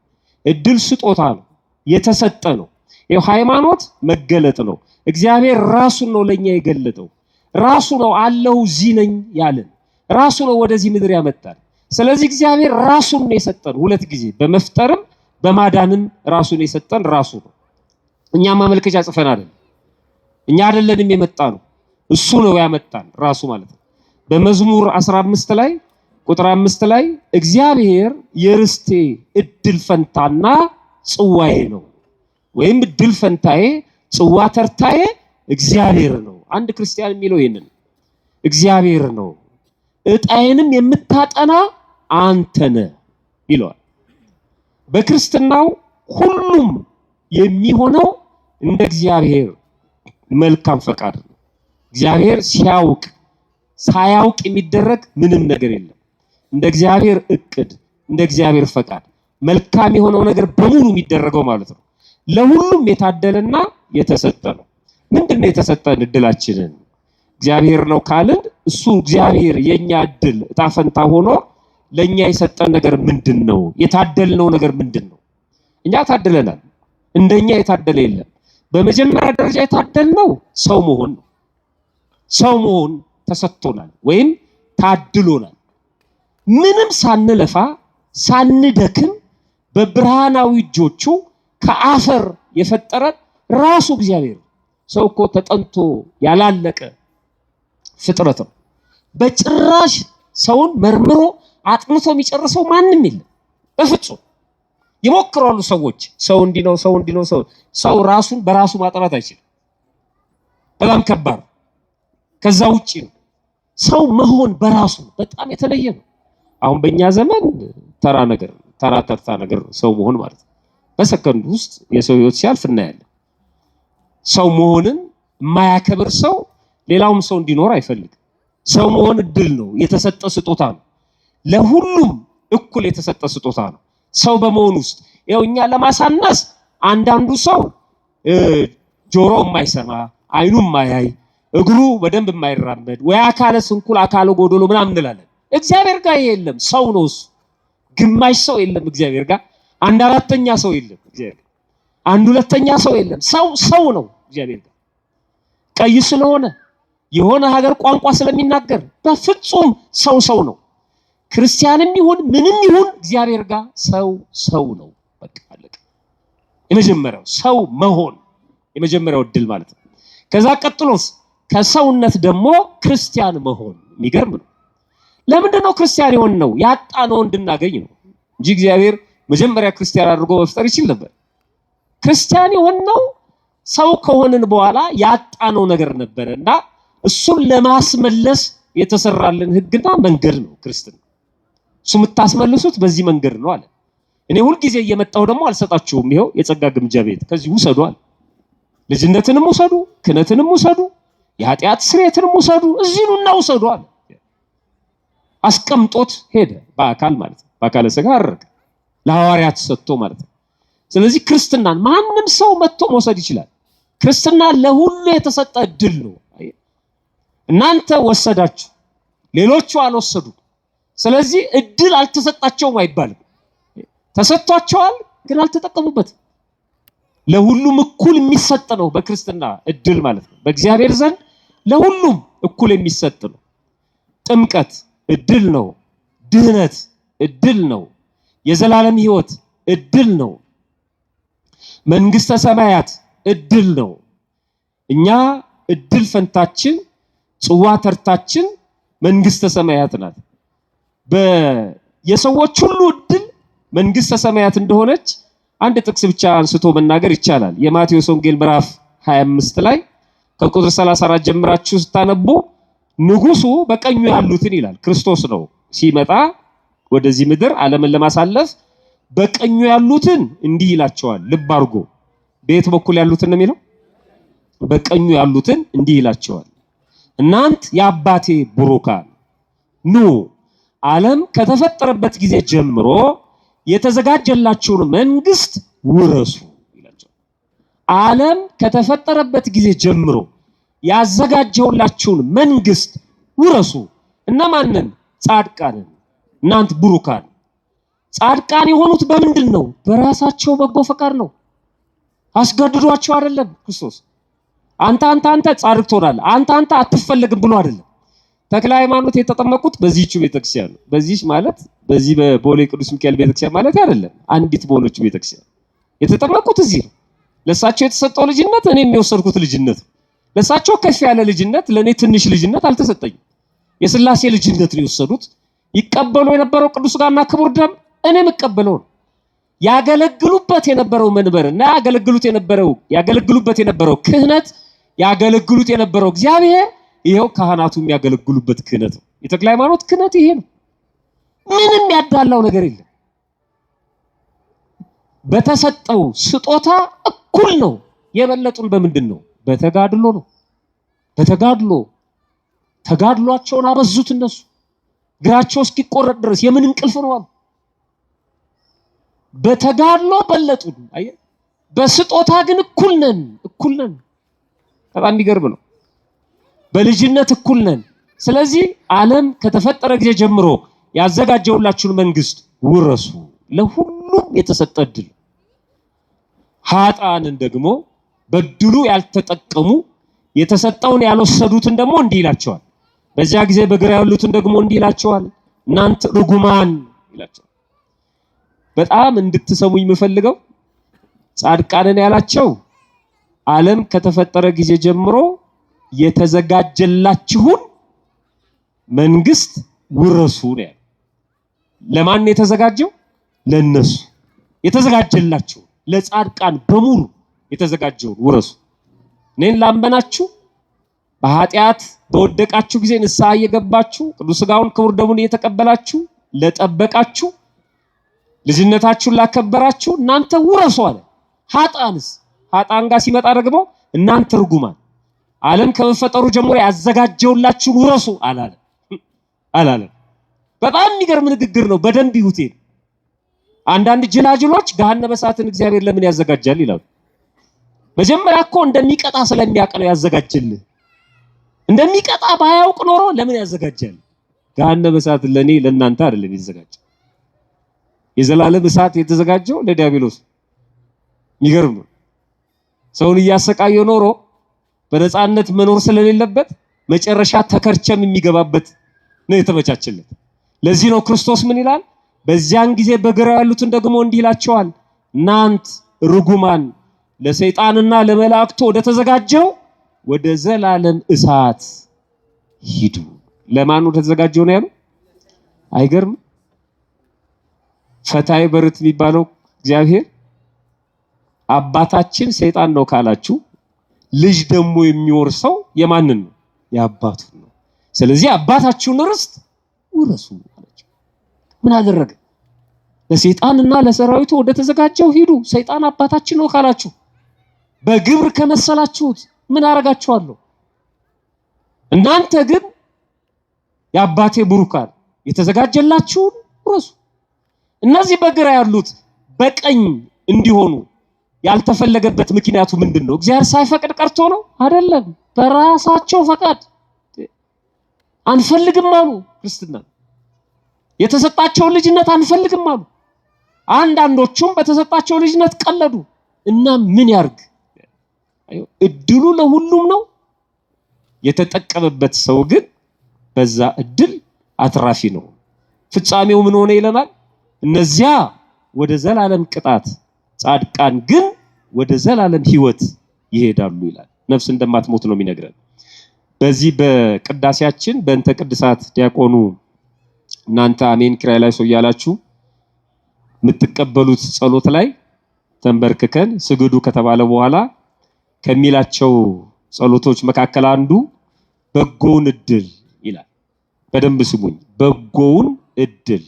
እድል ስጦታ ነው፣ የተሰጠ ነው። ይሄ ሃይማኖት መገለጥ ነው። እግዚአብሔር ራሱን ነው ለኛ የገለጠው። ራሱ ነው አለው እዚህ ነኝ ያለን። ራሱ ነው ወደዚህ ምድር ያመጣል። ስለዚህ እግዚአብሔር ራሱን ነው የሰጠን። 2 ጊዜ በመፍጠርም በማዳንም ራሱን የሰጠን ራሱ ነው። እኛ ማመልከቻ ጽፈን አይደል፣ እኛ አይደለንም የመጣ ነው፣ እሱ ነው ያመጣን ራሱ ማለት ነው። በመዝሙር 15 ላይ ቁጥር 5 ላይ እግዚአብሔር የርስቴ እድል ፈንታና ጽዋዬ ነው፣ ወይም እድል ፈንታዬ ጽዋ ተርታዬ እግዚአብሔር ነው። አንድ ክርስቲያን የሚለው ይሄንን እግዚአብሔር ነው፣ እጣዬንም የምታጠና አንተ ነህ ይለዋል። በክርስትናው ሁሉም የሚሆነው እንደ እግዚአብሔር መልካም ፈቃድ ነው። እግዚአብሔር ሲያውቅ ሳያውቅ የሚደረግ ምንም ነገር የለም። እንደ እግዚአብሔር እቅድ፣ እንደ እግዚአብሔር ፈቃድ መልካም የሆነው ነገር በሙሉ የሚደረገው ማለት ነው። ለሁሉም የታደለና የተሰጠ ነው። ምንድነው የተሰጠን እድላችንን? እግዚአብሔር ነው ካልን እሱ እግዚአብሔር የኛ እድል እጣ ፈንታ ሆኖ ለኛ የሰጠን ነገር ምንድነው? የታደልነው ነገር ምንድነው? እኛ ታደለናል። እንደኛ የታደለ የለም። በመጀመሪያ ደረጃ የታደልነው ሰው መሆን ነው። ሰው መሆን ተሰጥቶናል ወይም ታድሎናል። ምንም ሳንለፋ ሳንደክም በብርሃናዊ እጆቹ ከአፈር የፈጠረን ራሱ እግዚአብሔር። ሰው እኮ ተጠንቶ ያላለቀ ፍጥረት ነው። በጭራሽ ሰውን መርምሮ አጥንቶ የሚጨርሰው ማንም የለም በፍጹም። ይሞክራሉ ሰዎች፣ ሰው እንዲነው ሰው ራሱን በራሱ ማጥራት አይችልም። በጣም ከባድ። ከዛ ውጪ ነው ሰው መሆን በራሱ በጣም የተለየ ነው። አሁን በእኛ ዘመን ተራ ነገር ሰው መሆን ማለት ነው። በሰከንድ ውስጥ የሰው ህይወት ሲያልፍ እናያለን። ሰው መሆንን የማያከብር ሰው ሌላውም ሰው እንዲኖር አይፈልግም። ሰው መሆን እድል ነው፣ የተሰጠ ስጦታ ነው። ለሁሉም እኩል የተሰጠ ስጦታ ነው። ሰው በመሆን ውስጥ ያው እኛ ለማሳነስ አንዳንዱ ሰው ጆሮ የማይሰማ አይኑ የማያይ እግሩ በደንብ የማይራመድ ወይ አካለ ስንኩል አካለ ጎዶሎ ምናምን እንላለን። እግዚአብሔር ጋር የለም። ሰው ነው እሱ። ግማሽ ሰው የለም እግዚአብሔር ጋር። አንድ አራተኛ ሰው የለም እግዚአብሔር ጋር። አንድ ሁለተኛ ሰው የለም። ሰው ነው እግዚአብሔር ጋር። ቀይ ስለሆነ የሆነ ሀገር ቋንቋ ስለሚናገር በፍጹም ሰው ነው። ክርስቲያንም ይሁን ምንም ይሁን እግዚአብሔር ጋር ሰው ነው። በቃ አለቀ። የመጀመሪያው ሰው መሆን የመጀመሪያው እድል ማለት ነው። ከዛ ቀጥሎስ ከሰውነት ደግሞ ክርስቲያን መሆን የሚገርም ነው። ለምንድን ነው ክርስቲያን የሆነው? ያጣነው እንድናገኝ ነው እንጂ እግዚአብሔር መጀመሪያ ክርስቲያን አድርጎ መፍጠር ይችል ነበር። ክርስቲያን የሆነው ሰው ከሆንን በኋላ ያጣነው ነገር ነበርና እሱን ለማስመለስ የተሰራልን ህግና መንገድ ነው ክርስትና። እሱ የምታስመልሱት በዚህ መንገድ ነው አለ። እኔ ሁሉ ጊዜ እየመጣሁ ደግሞ አልሰጣችሁም፣ ይሄው የጸጋ ግምጃ ቤት ከዚህ ውሰዱ አለ። ልጅነትንም ውሰዱ፣ ክህነትንም ውሰዱ፣ የኃጢአት ስርየትንም ውሰዱ፣ እዚህ ኑና ውሰዱ አለ። አስቀምጦት ሄደ። በአካል ማለት ነው። በአካለ ሥጋ አረገ፣ ለሐዋርያት ሰጥቶ ማለት ነው። ስለዚህ ክርስትናን ማንም ሰው መጥቶ መውሰድ ይችላል። ክርስትና ለሁሉ የተሰጠ እድል ነው። እናንተ ወሰዳችሁ፣ ሌሎቹ አልወሰዱ። ስለዚህ እድል አልተሰጣቸውም አይባልም። ተሰጥቷቸዋል፣ ግን አልተጠቀሙበትም። ለሁሉም እኩል የሚሰጥ ነው በክርስትና እድል ማለት ነው። በእግዚአብሔር ዘንድ ለሁሉም እኩል የሚሰጥ ነው። ጥምቀት እድል ነው። ድህነት እድል ነው። የዘላለም ሕይወት እድል ነው። መንግስተ ሰማያት እድል ነው። እኛ እድል ፈንታችን ጽዋ ተርታችን መንግስተ ሰማያት ናት። የሰዎች ሁሉ እድል መንግስተ ሰማያት እንደሆነች አንድ ጥቅስ ብቻ አንስቶ መናገር ይቻላል። የማቴዎስ ወንጌል ምዕራፍ 25 ላይ ከቁጥር 34 ጀምራችሁ ስታነቡ ንጉሱ በቀኙ ያሉትን ይላል። ክርስቶስ ነው ሲመጣ ወደዚህ ምድር ዓለምን ለማሳለፍ በቀኙ ያሉትን እንዲህ ይላቸዋል። ልብ አድርጎ በየት በኩል ያሉትን ነው የሚለው? በቀኙ ያሉትን እንዲህ ይላቸዋል፣ እናንት የአባቴ ቡሩካን ኑ ዓለም ከተፈጠረበት ጊዜ ጀምሮ የተዘጋጀላችሁን መንግስት ውረሱ ይላቸዋል። ዓለም ከተፈጠረበት ጊዜ ጀምሮ ያዘጋጀውላችሁን መንግስት ውረሱ። እነማንን? ጻድቃንን። እናንት ቡሩካን። ጻድቃን የሆኑት በምንድን ነው? በራሳቸው በጎ ፈቃድ ነው። አስገድዷቸው አይደለም። ክርስቶስ አንተ ጻድቅ ትሆናለህ፣ አንተ አትፈለግም ብሎ አይደለም። ተክለ ሃይማኖት የተጠመቁት በዚህች ቤተክርስቲያን ነው። በዚህ ማለት በዚህ በቦሌ ቅዱስ ሚካኤል ቤተክርስቲያን ማለት አይደለም። አንዲት በሆነች ቤተክርስቲያን የተጠመቁት እዚህ ነው። ለሳቸው የተሰጠው ልጅነት እኔ የሚወሰድኩት ልጅነት ነው። ለሳቸው ከፍ ያለ ልጅነት ለኔ ትንሽ ልጅነት አልተሰጠኝም። የሥላሴ ልጅነት ነው የወሰዱት። ይቀበሉ የነበረው ቅዱስ ሥጋና ክቡር ደም እኔ የምቀበለው ነው። ያገለግሉበት የነበረው መንበር እና ያገለግሉበት የነበረው ክህነት ያገለግሉት የነበረው እግዚአብሔር ይሄው ካህናቱ የሚያገለግሉበት ክህነት ነው። የተክለ ሃይማኖት ክህነት ይሄ ነው። ምንም ያዳላው ነገር የለም። በተሰጠው ስጦታ እኩል ነው። የበለጡን በምንድን ነው? በተጋድሎ ነው። ተጋድሏቸውን አበዙት። እነሱ እግራቸው እስኪቆረጥ ድረስ የምን እንቅልፍ ነው አሉ። በተጋድሎ በለጡን። አየህ፣ በስጦታ ግን እኩል ነን። በጣም የሚገርም ነው። በልጅነት እኩል ነን። ስለዚህ ዓለም ከተፈጠረ ጊዜ ጀምሮ ያዘጋጀውላችሁን መንግስት ውረሱ። ለሁሉም የተሰጠ ዕድል። ኃጥአንን ደግሞ በድሉ ያልተጠቀሙ የተሰጠውን ያልወሰዱትን ደግሞ እንዲህ ይላቸዋል። በዚያ ጊዜ በግራ ያሉትን ደግሞ እንዲህ ይላቸዋል፣ እናንተ ርጉማን ይላቸዋል። በጣም እንድትሰሙኝ የምፈልገው ጻድቃንን ያላቸው ዓለም ከተፈጠረ ጊዜ ጀምሮ የተዘጋጀላችሁን መንግስት ውረሱ ነው። ለማን የተዘጋጀው? ለነሱ የተዘጋጀላችሁ ለጻድቃን በሙሉ የተዘጋጀውን ውረሱ። እኔን ላመናችሁ በኃጢአት በወደቃችሁ ጊዜ ንስሐ እየገባችሁ ቅዱስ ሥጋውን ክቡር ደሙን እየተቀበላችሁ ለጠበቃችሁ ልጅነታችሁን ላከበራችሁ እናንተ ውረሱ አለ። ኃጥአንስ? ኃጥአን ጋር ሲመጣ ደግሞ እናንተ ርጉማን ዓለም ከመፈጠሩ ጀምሮ ያዘጋጀውላችሁን ውረሱ አላለ። በጣም የሚገርም ንግግር ነው። በደንብ ይሁት። አንዳንድ ጅላጅሎች ገሃነመ እሳትን እግዚአብሔር ለምን ያዘጋጃል ይላሉ። መጀመሪያ እኮ እንደሚቀጣ ስለሚያውቅ ነው ያዘጋጀልህ። እንደሚቀጣ ባያውቅ ኖሮ ለምን ያዘጋጃል? ገሃነመ እሳትን ለኔ ለእናንተ አይደለም የተዘጋጀው። የዘላለም እሳት የተዘጋጀው ለዲያብሎስ። የሚገርም ነው። ሰውን እያሰቃየ ኖሮ በነፃነት መኖር ስለሌለበት መጨረሻ ተከርቸም የሚገባበት ነው የተመቻቸለት። ለዚህ ነው ክርስቶስ ምን ይላል? በዚያን ጊዜ በግራ ያሉትን ደግሞ እንዲህ ይላቸዋል፣ እናንት ርጉማን ለሰይጣንና ለመላእክቱ ወደ ተዘጋጀው ወደ ዘላለም እሳት ሂዱ። ለማን ወደ ተዘጋጀው ነው ያለው? አይገርም? ፈታይ በርት የሚባለው እግዚአብሔር አባታችን ሰይጣን ነው ካላችሁ ልጅ ደግሞ የሚወርሰው የማንን ነው? የአባቱን ነው። ስለዚህ አባታችሁን ርስት ውረሱ አላቸው። ምን አደረገ? ለሰይጣንና ለሰራዊቱ ወደ ተዘጋጀው ሂዱ። ሰይጣን አባታችን ነው ካላችሁ በግብር ከመሰላችሁት ምን አረጋችኋለሁ? እናንተ ግን የአባቴ ቡሩካን የተዘጋጀላችሁን ውረሱ። እነዚህ በግራ ያሉት በቀኝ እንዲሆኑ ያልተፈለገበት ምክንያቱ ምንድነው? እግዚአብሔር ሳይፈቅድ ቀርቶ ነው? አይደለም። በራሳቸው ፈቃድ አንፈልግም አሉ። ክርስትና የተሰጣቸው ልጅነት አንፈልግም አሉ። አንዳንዶቹም በተሰጣቸው ልጅነት ቀለዱ እና ምን ያርግ? እድሉ ለሁሉም ነው። የተጠቀመበት ሰው ግን በዛ እድል አትራፊ ነው። ፍጻሜው ምን ሆነ ይለናል? እነዚያ ወደ ዘላለም ቅጣት፣ ጻድቃን ግን ወደ ዘላለም ሕይወት ይሄዳሉ ይላል። ነፍስ እንደማትሞት ነው የሚነግረን። በዚህ በቅዳሴያችን በእንተ ቅድሳት ዲያቆኑ እናንተ አሜን ኪራይ ላይ ሰው ያላችሁ የምትቀበሉት ጸሎት ላይ ተንበርክከን ስግዱ ከተባለ በኋላ ከሚላቸው ጸሎቶች መካከል አንዱ በጎውን እድል ይላል። በደንብ ስሙኝ። በጎውን እድል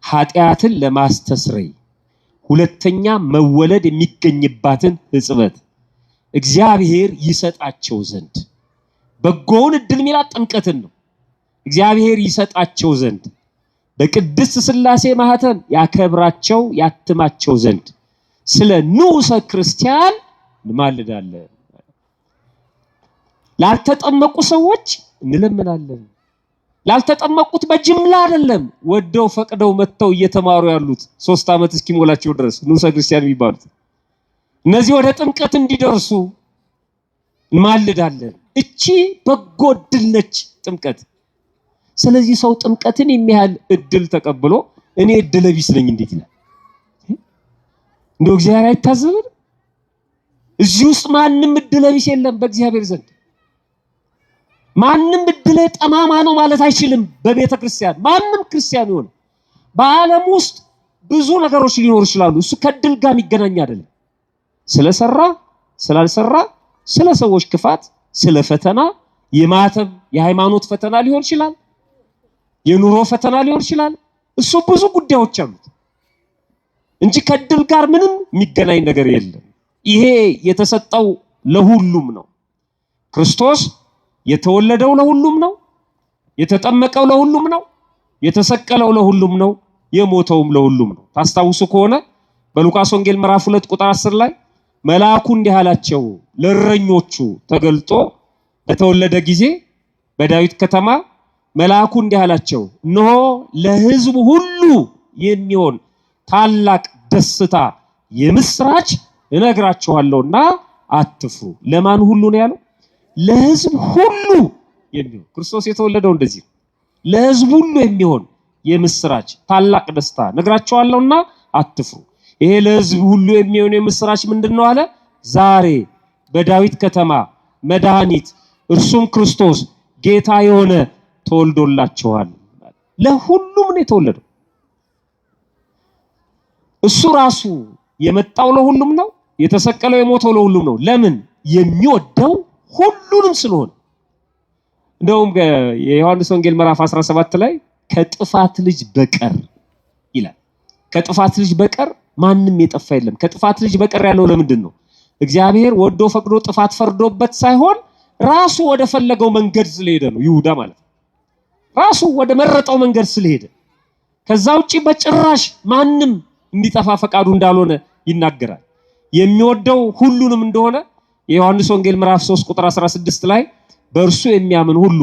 ኃጢአትን ለማስተስረይ ሁለተኛ መወለድ የሚገኝባትን ሕጽበት እግዚአብሔር ይሰጣቸው ዘንድ በጎውን እድል ሚላ ጥምቀትን ነው። እግዚአብሔር ይሰጣቸው ዘንድ በቅድስት ሥላሴ ማህተም ያከብራቸው ያትማቸው ዘንድ ስለ ንዑሰ ክርስቲያን እንማልዳለን። ላልተጠመቁ ሰዎች እንለምናለን። ላልተጠመቁት በጅምላ አይደለም፣ ወደው ፈቅደው መጥተው እየተማሩ ያሉት 3 ዓመት እስኪሞላቸው ድረስ ንዑሰ ክርስቲያን የሚባሉት እነዚህ ወደ ጥምቀት እንዲደርሱ እንማልዳለን። እቺ በጎ እድል ነች ጥምቀት። ስለዚህ ሰው ጥምቀትን የሚያህል እድል ተቀብሎ እኔ እድለ ቢስ ነኝ እንዴት ይላል? እንደው እግዚአብሔር አይታዘብም? እዚህ ውስጥ ማንም እድለ ቢስ የለም በእግዚአብሔር ዘንድ። ማንም እድለ ጠማማ ነው ማለት አይችልም። በቤተ ክርስቲያን ማንም ክርስቲያን ይሆን በዓለም ውስጥ ብዙ ነገሮች ሊኖሩ ይችላሉ። እሱ ከእድል ጋር የሚገናኝ አይደለም። ስለሰራ ስላልሰራ፣ ስለ ሰዎች ክፋት፣ ስለ ፈተና፣ የማተብ የሃይማኖት ፈተና ሊሆን ይችላል፣ የኑሮ ፈተና ሊሆን ይችላል። እሱ ብዙ ጉዳዮች አሉት እንጂ ከእድል ጋር ምንም የሚገናኝ ነገር የለም። ይሄ የተሰጠው ለሁሉም ነው። ክርስቶስ የተወለደው ለሁሉም ነው። የተጠመቀው ለሁሉም ነው። የተሰቀለው ለሁሉም ነው። የሞተውም ለሁሉም ነው። ታስታውሱ ከሆነ በሉቃስ ወንጌል ምዕራፍ 2 ቁጥር 10 ላይ መልአኩ እንዲህ አላቸው፣ ለእረኞቹ ተገልጦ በተወለደ ጊዜ በዳዊት ከተማ መልአኩ እንዲህ አላቸው፣ እነሆ ለሕዝቡ ሁሉ የሚሆን ታላቅ ደስታ የምስራች እነግራችኋለሁና አትፍሩ። ለማን ሁሉ ነው ያለው? ለሕዝብ ሁሉ የሚሆን። ክርስቶስ የተወለደው እንደዚህ ነው። ለሕዝብ ሁሉ የሚሆን የምስራች ታላቅ ደስታ እነግራችኋለሁና አትፍሩ። ይሄ ለሕዝብ ሁሉ የሚሆን የምስራች ምንድነው አለ? ዛሬ በዳዊት ከተማ መድኃኒት እርሱም ክርስቶስ ጌታ የሆነ ተወልዶላችኋል። ለሁሉም ነው የተወለደው። እሱ ራሱ የመጣው ለሁሉም ነው፣ የተሰቀለው የሞተው ለሁሉም ነው። ለምን? የሚወደው ሁሉንም ስለሆነ። እንደውም የዮሐንስ ወንጌል ምዕራፍ 17 ላይ ከጥፋት ልጅ በቀር ይላል። ከጥፋት ልጅ በቀር ማንም የጠፋ የለም። ከጥፋት ልጅ በቀር ያለው ለምንድን ነው? እግዚአብሔር ወዶ ፈቅዶ ጥፋት ፈርዶበት ሳይሆን ራሱ ወደ ፈለገው መንገድ ስለሄደ ነው። ይሁዳ ማለት ራሱ ወደ መረጠው መንገድ ስለሄደ፣ ከዛ ውጪ በጭራሽ ማንም እንዲጠፋ ፈቃዱ እንዳልሆነ ይናገራል። የሚወደው ሁሉንም እንደሆነ የዮሐንስ ወንጌል ምዕራፍ 3 ቁጥር 16 ላይ በእርሱ የሚያምን ሁሉ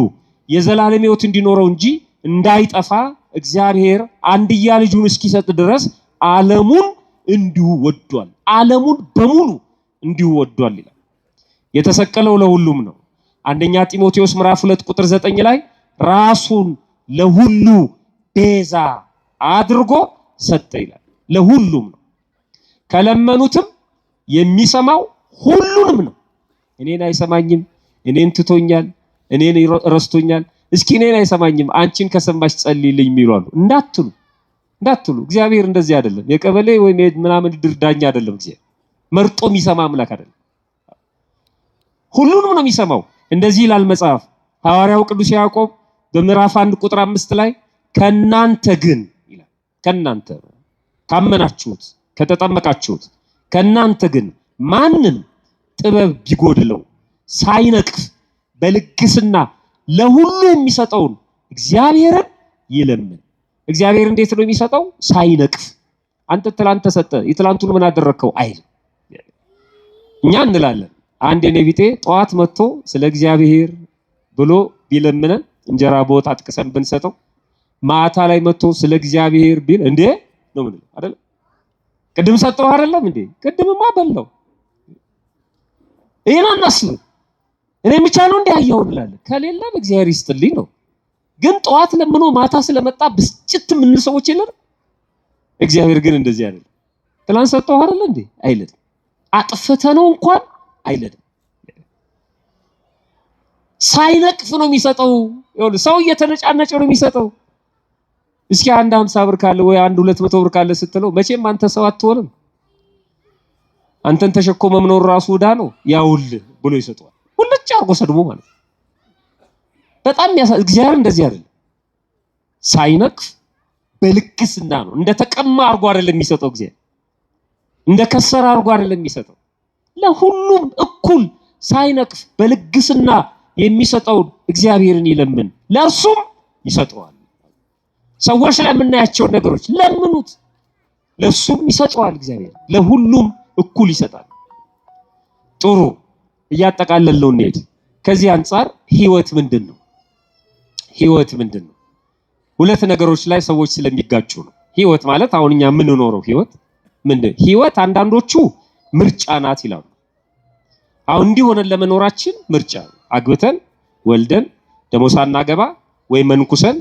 የዘላለም ሕይወት እንዲኖረው እንጂ እንዳይጠፋ እግዚአብሔር አንድያ ልጁን እስኪሰጥ ድረስ ዓለሙን እንዲሁ ወዷል። ዓለሙን በሙሉ እንዲሁ ወዷል ይላል። የተሰቀለው ለሁሉም ነው። አንደኛ ጢሞቴዎስ ምዕራፍ 2 ቁጥር 9 ላይ ራሱን ለሁሉ ቤዛ አድርጎ ሰጠ ይላል። ለሁሉም ነው። ከለመኑትም የሚሰማው ሁሉንም ነው። እኔን አይሰማኝም፣ እኔን ትቶኛል፣ እኔን ረስቶኛል፣ እስኪ እኔን አይሰማኝም አንቺን ከሰማሽ ጸልይልኝ የሚሉ አሉ። እንዳትሉ እግዚአብሔር እንደዚህ አይደለም። የቀበሌ ወይ ምናምን ድርዳኛ አይደለም። እግዚአብሔር መርጦ የሚሰማ አምላክ አይደለም። ሁሉንም ነው የሚሰማው። እንደዚህ ይላል መጽሐፍ። ሐዋርያው ቅዱስ ያዕቆብ በምዕራፍ 1 ቁጥር 5 ላይ ከናንተ ግን ይላል፣ ከናንተ ካመናችሁት ከተጠመቃችሁት ከናንተ ግን ማንም ጥበብ ቢጎድለው ሳይነቅፍ በልግስና ለሁሉ የሚሰጠውን እግዚአብሔርን ይለምን። እግዚአብሔር እንዴት ነው የሚሰጠው? ሳይነቅፍ። አንተ ትላንት ተሰጠ፣ የትላንቱን ምን አደረከው አይል። እኛ እንላለን አንድ የኔ ቢጤ ጠዋት መጥቶ ስለ እግዚአብሔር ብሎ ቢለምነን እንጀራ በወጥ አጥቅሰን ብንሰጠው ማታ ላይ መጥቶ ስለ እግዚአብሔር ቢል እንዴ ነው ምን አይደል? ቅድም ሰጠው አይደለም እንዴ? ቅድምማ በለው። ይሄን አናስብ። እኔ ብቻ ነው እንዴ ያየው እንላለን። ከሌለም እግዚአብሔር ይስጥልኝ ነው። ግን ጠዋት ለምኖ ማታ ስለመጣ ብስጭት ምን ሰዎች የለም። እግዚአብሔር ግን እንደዚህ አይደለም። ትላንት ሰጠው አይደል እንዴ አይልም። አጥፍተነው እንኳን አይልም። ሳይነቅፍ ነው የሚሰጠው። ይሁን ሰው እየተነጫነጨ ነው የሚሰጠው። እስኪ አንድ 50 ብር ካለ ወይ አንድ 200 ብር ካለ ስትለው መቼም አንተ ሰው አትሆንም። አንተን ተሸክሞ መኖር ራሱ ዕዳ ነው ያውል ብሎ ይሰጠዋል። ሁልጭ አርጎ ሰድቦ ማለት በጣም እግዚአብሔር እንደዚህ አይደለም። ሳይነቅፍ በልግስና ነው። እንደተቀማ አርጎ አይደለም የሚሰጠው። እግዚአብሔር እንደከሰረ አርጎ አይደለም የሚሰጠው። ለሁሉም እኩል ሳይነቅፍ በልግስና የሚሰጠው እግዚአብሔርን ይለምን፣ ለእርሱም ይሰጠዋል። ሰዎች ለምናያቸው ነገሮች ለምኑት፣ ለሱም ይሰጠዋል። እግዚአብሔር ለሁሉም እኩል ይሰጣል። ጥሩ እያጠቃለልነው እንሄድ። ከዚህ አንፃር ህይወት ምንድነው? ህይወት ምንድነው? ሁለት ነገሮች ላይ ሰዎች ስለሚጋጩ ነው። ህይወት ማለት አሁን እኛ የምንኖረው ህይወት ምንድነው? ህይወት አንዳንዶቹ ምርጫ ናት ይላሉ። አሁን እንዲህ ሆነን ለመኖራችን ምርጫ ነው። አግብተን ወልደን ደሞ ሳናገባ ወይ መንኩሰን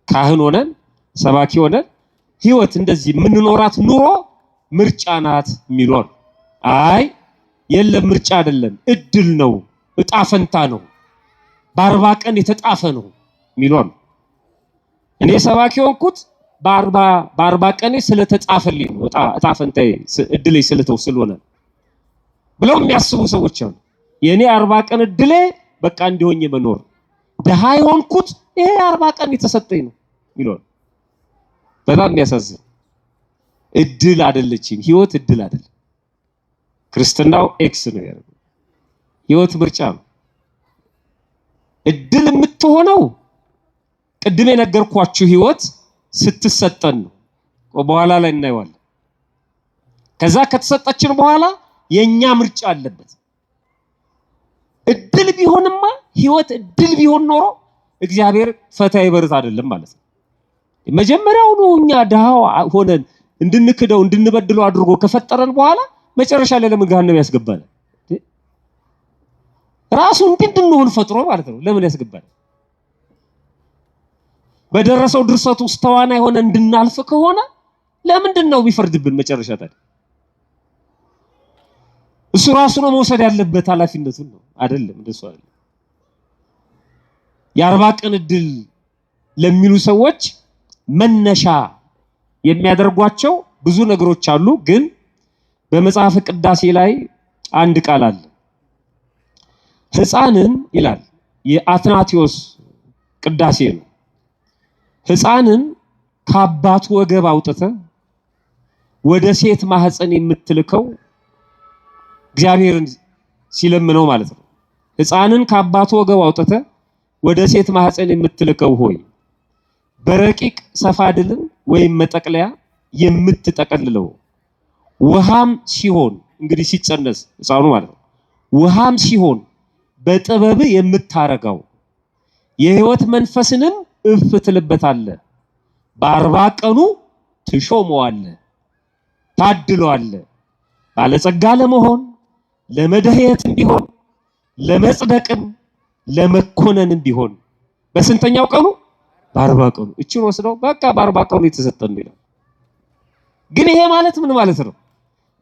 ካህን ሆነን ሰባኪ ሆነን ህይወት እንደዚህ የምንኖራት ኑሮ ምርጫ ናት የሚሉን። አይ የለም ምርጫ አይደለም፣ እድል ነው፣ እጣ ፈንታ ነው፣ በ40 ቀን የተጣፈ ነው የሚሉን። እኔ ሰባኪ ሆንኩት በ40 ቀን ስለተጻፈልኝ ነው፣ እጣ ፈንታዬ እድሌ ስለተወሰነ ብለው የሚያስቡ ሰዎች አሉ። የኔ 40 ቀን እድሌ በቃ እንዲሆኝ መኖር፣ ደሃ ሆንኩት ይሄ 40 ቀን የተሰጠኝ ነው ይሏል። በጣም የሚያሳዝን እድል አይደለችም ህይወት፣ እድል አይደለም። ክርስትናው ኤክስ ነው ያለው። ህይወት ምርጫ ነው። እድል የምትሆነው ቅድም የነገርኳችሁ ህይወት ስትሰጠን ነው። በኋላ ላይ እናየዋለን። ከዛ ከተሰጠችን በኋላ የኛ ምርጫ አለበት። እድል ቢሆንማ ህይወት እድል ቢሆን ኖሮ እግዚአብሔር ፈታዬ በርት አይደለም ማለት ነው። መጀመሪያው ነው እኛ ድሃው ሆነን እንድንክደው እንድንበድለው አድርጎ ከፈጠረን በኋላ መጨረሻ ላይ ለምን ገሃነም ያስገባል? ራሱ እንድንሆን ፈጥሮ ማለት ነው። ለምን ያስገባል? በደረሰው ድርሰት ውስጥ ተዋናይ ሆነ እንድናልፍ ከሆነ ለምንድነው የሚፈርድብን መጨረሻ ታዲያ? እሱ ራሱ ነው መውሰድ ያለበት ኃላፊነቱን ነው አይደለም? እንደሱ አይደለም። የ40 ቀን እድል ለሚሉ ሰዎች መነሻ የሚያደርጓቸው ብዙ ነገሮች አሉ። ግን በመጽሐፍ ቅዳሴ ላይ አንድ ቃል አለ። ሕፃንን ይላል የአትናቴዎስ ቅዳሴ ነው። ሕፃንን ከአባቱ ወገብ አውጥተ ወደ ሴት ማህፀን የምትልከው እግዚአብሔርን ሲለምነው ማለት ነው። ሕፃንን ከአባቱ ወገብ አውጥተ ወደ ሴት ማህፀን የምትልከው ሆይ በረቂቅ ሰፋድልን ወይም መጠቅለያ የምትጠቀልለው ውሃም ሲሆን እንግዲህ ሲጸነስ ሕፃኑ ማለት ነው። ውሃም ሲሆን በጥበብ የምታረጋው የሕይወት መንፈስንም እፍ ትልበታለህ። በ40 ቀኑ ትሾመዋለህ፣ ታድለዋለህ። ባለጸጋ ለመሆን ለመድህየትም ቢሆን ለመጽደቅም ለመኮነንም ቢሆን በስንተኛው ቀኑ? በ40 ቀኑ። እቺን ወስደው በቃ በ40 ቀኑ የተሰጠን ነው። ግን ይሄ ማለት ምን ማለት ነው?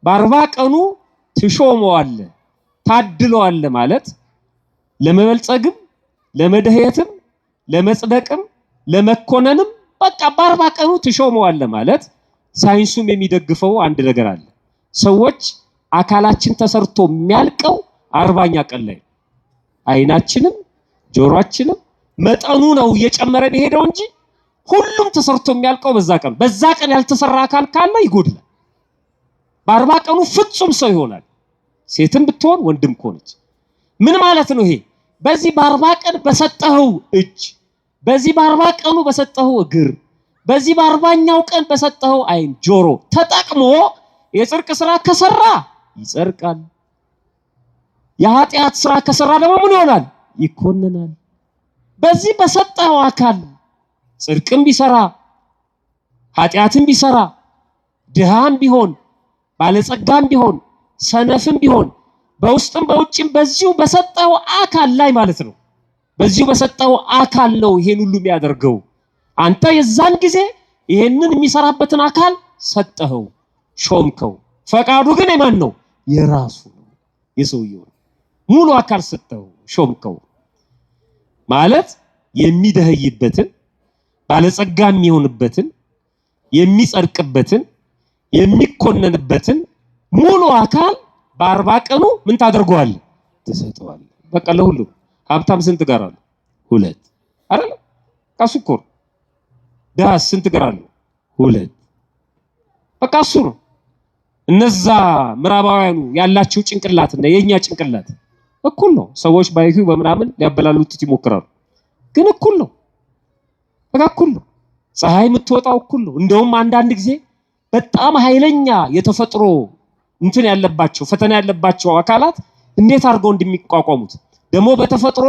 በ40 ቀኑ ትሾመዋለህ፣ ታድለዋለህ ማለት ለመበልጸግም ለመድህየትም ለመጽደቅም ለመኮነንም በቃ በ40 ቀኑ ትሾመዋለህ ማለት ሳይንሱም የሚደግፈው አንድ ነገር አለ። ሰዎች አካላችን ተሰርቶ የሚያልቀው 40ኛ ቀን ላይ አይናችንም ጆሮአችንም መጠኑ ነው እየጨመረ ሄደው እንጂ ሁሉም ተሰርቶ የሚያልቀው በዛ ቀን ያልተሰራ አካል ካለ ይጎድላል። በ40 ቀኑ ፍጹም ሰው ይሆናል። ሴትም ብትሆን ወንድም ከሆነች ምን ማለት ነው ይሄ? በዚህ በ40 ቀን በሰጠኸው እጅ፣ በዚህ በ40 ቀኑ በሰጠኸው እግር፣ በዚህ በ40ኛው ቀን በሰጠኸው አይን ጆሮ ተጠቅሞ የጽድቅ ስራ ከሰራ ይጸድቃል። የኃጢአት ስራ ከሰራ ደግሞ ምን ይሆናል? ይኮነናል። በዚህ በሰጠኸው አካል ጽድቅም ቢሰራ ኃጢአትም ቢሰራ ድሃም ቢሆን ባለጸጋም ቢሆን ሰነፍም ቢሆን በውስጥም በውጭም በዚሁ በሰጠኸው አካል ላይ ማለት ነው። በዚሁ በሰጠኸው አካል ነው ይሄን ሁሉ የሚያደርገው። አንተ የዛን ጊዜ ይሄንን የሚሰራበትን አካል ሰጠኸው፣ ሾምከው። ፈቃዱ ግን የማን ነው? የራሱ ነው፣ የሰውየው። ሙሉ አካል ሰጠኸው፣ ሾምከው ማለት የሚደህይበትን ባለጸጋ የሚሆንበትን የሚጸድቅበትን የሚኮነንበትን ሙሉ አካል በ40 ቀኑ ምን ታደርገዋለህ? ትሰጠዋለህ። በቃ ለሁሉም ሀብታም ስንት ጋር አለ? 2 አይደል? ካሱ እኮ ድሃ ስንት ጋር አለ? 2። በቃ እሱ ነው። እነዛ ምዕራባውያኑ ያላቸው ጭንቅላትና የኛ ጭንቅላት እኩል ነው። ሰዎች ባይኩ በምናምን ሊያበላሉት ይሞክራሉ፣ ግን እኩል ነው። በቃ እኩል ነው። ፀሐይ የምትወጣው እኩል ነው። እንደውም አንዳንድ ጊዜ በጣም ኃይለኛ የተፈጥሮ እንትን ያለባቸው ፈተና ያለባቸው አካላት እንዴት አድርገው እንደሚቋቋሙት ደግሞ በተፈጥሮ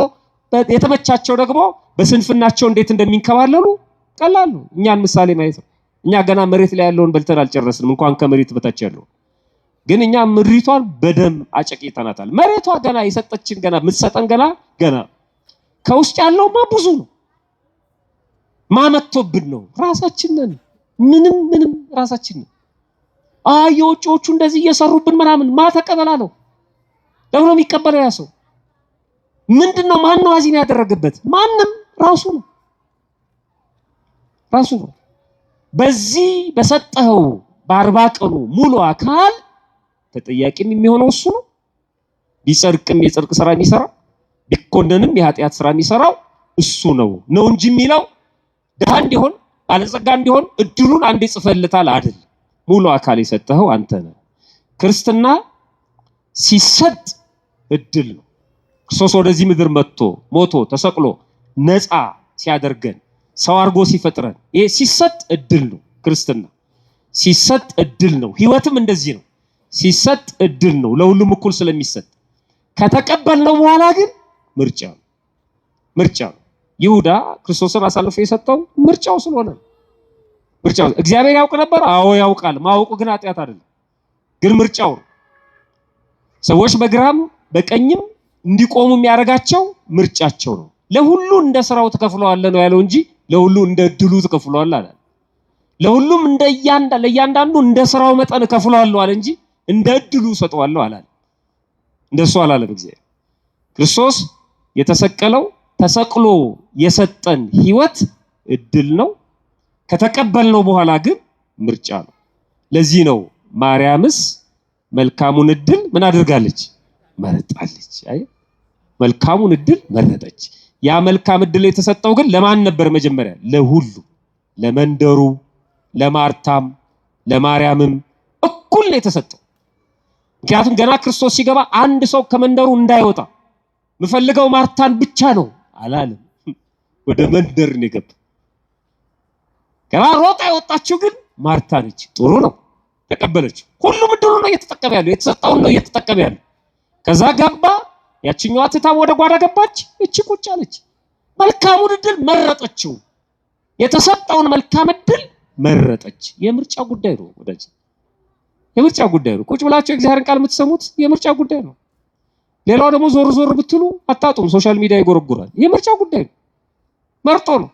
የተመቻቸው ደግሞ በስንፍናቸው እንዴት እንደሚንከባለሉ ቀላል ነው። እኛን ምሳሌ ማየት ነው። እኛ ገና መሬት ላይ ያለውን በልተን አልጨረስንም፣ እንኳን ከመሬት በታች ያለው። ግን እኛ ምድሪቷን በደም አጨቂተናታል። መሬቷ ገና የሰጠችን ገና የምትሰጠን ገና ከውስጥ ያለውማ ብዙ ነው። ማመጥቶብን ነው ራሳችን ነን። ምንም ራሳችን ነን። የውጭዎቹ እንደዚህ እየሰሩብን ምናምን ተቀበላለው። ለምን የሚቀበለው ያ ሰው ምንድነው? ማን ነው አዚን ያደረገበት? ማንም ራሱ ነው። በዚህ በሰጠኸው በ40 ቀኑ ሙሉ አካል ተጠያቂም የሚሆነው እሱ ነው። ቢጸድቅም የጽድቅ ስራ የሚሰራ ቢኮነንም የኃጢአት ስራ የሚሰራው እሱ ነው እንጂ የሚለው ድሃ እንዲሆን ባለጸጋ እንዲሆን እድሉን አንዴ ጽፈልታል አይደል? ሙሉ አካል የሰጠኸው አንተ ነህ። ክርስትና ሲሰጥ እድል ነው። ክርስቶስ ወደዚህ ምድር መጥቶ ሞቶ ተሰቅሎ ነፃ ሲያደርገን ሰው አድርጎ ሲፈጥረን ይሄ ሲሰጥ እድል ነው። ክርስትና ሲሰጥ እድል ነው። ህይወትም እንደዚህ ነው። ሲሰጥ እድል ነው፣ ለሁሉም እኩል ስለሚሰጥ። ከተቀበልነው በኋላ ግን ምርጫ ነው። ይሁዳ ክርስቶስን አሳልፎ የሰጠው ምርጫው ስለሆነ ምርጫው እግዚአብሔር ያውቅ ነበር። አዎ ያውቃል። ማወቁ ግን ኃጢአት አይደለም። ግን ምርጫው ሰዎች በግራም በቀኝም እንዲቆሙ የሚያደርጋቸው ምርጫቸው ነው። ለሁሉ እንደ ስራው ተከፍሏል ነው ያለው እንጂ ለሁሉ እንደ እድሉ ተከፍሏል አለ። ለሁሉም ለእያንዳንዱ እንደ ስራው መጠን ከፍሏል አለ እንጂ እንደ እድሉ ሰጠዋለሁ አላለ። እንደሱ አላለም እግዚአብሔር። ክርስቶስ የተሰቀለው ተሰቅሎ የሰጠን ህይወት እድል ነው። ከተቀበልነው በኋላ ግን ምርጫ ነው። ለዚህ ነው ማርያምስ መልካሙን እድል ምን አድርጋለች? መረጣለች። አይ መልካሙን እድል መረጠች። ያ መልካም እድል የተሰጠው ግን ለማን ነበር? መጀመሪያ ለሁሉ፣ ለመንደሩ፣ ለማርታም ለማርያምም እኩል ነው የተሰጠው። ምክንያቱም ገና ክርስቶስ ሲገባ አንድ ሰው ከመንደሩ እንዳይወጣ ምፈልገው ማርታን ብቻ ነው አላለም። ወደ መንደር ነው የገባው። ገና ሮጣ የወጣችው ግን ማርታ ነች። ጥሩ ነው ተቀበለች። ሁሉም እድሉ ነው እየተጠቀመ ያለው፣ የተሰጠውን ነው እየተጠቀመ ያለው። ከዛ ገባ፣ ያችኛዋ ትታም ወደ ጓዳ ገባች፣ እቺ ቁጭ አለች። መልካሙን እድል መረጠችው። የተሰጠውን መልካም እድል መረጠች። የምርጫ ጉዳይ ነው ወዳጅ፣ የምርጫ ጉዳይ ነው። ቁጭ ብላችሁ እግዚአብሔርን ቃል የምትሰሙት የምርጫ ጉዳይ ነው። ሌላው ደግሞ ዞር ዞር ብትሉ አታጡም። ሶሻል ሚዲያ ይጎረጉራል። የምርጫ ጉዳይ ነው። መርጦ ነው።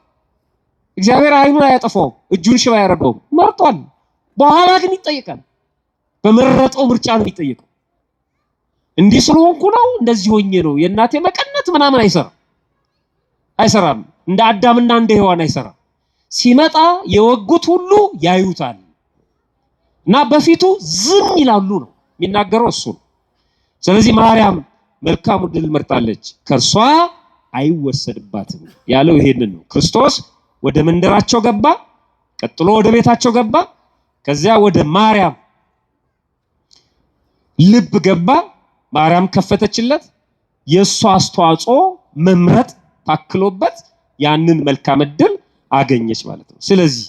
እግዚአብሔር አይኑን አያጠፋውም፣ እጁን ሽባ ያደርገውም። መርጧል። በኋላ ግን ይጠየቃል። በመረጠው ምርጫ ነው የሚጠየቀው። እንዲህ ስለሆንኩ ነው እንደዚህ ሆኜ ነው የእናቴ መቀነት ምናምን አይሰራም። እንደ አዳምና እንደ ሔዋን አይሰራም። ሲመጣ የወጉት ሁሉ ያዩታል እና በፊቱ ዝም ይላሉ ነው የሚናገረው እሱ ነው። ስለዚህ ማርያም መልካሙ እድል መርጣለች፣ ከእርሷ አይወሰድባትም ያለው ይሄንን ነው። ክርስቶስ ወደ መንደራቸው ገባ፣ ቀጥሎ ወደ ቤታቸው ገባ፣ ከዚያ ወደ ማርያም ልብ ገባ። ማርያም ከፈተችለት። የእሷ አስተዋጽኦ መምረጥ ታክሎበት ያንን መልካም እድል አገኘች ማለት ነው። ስለዚህ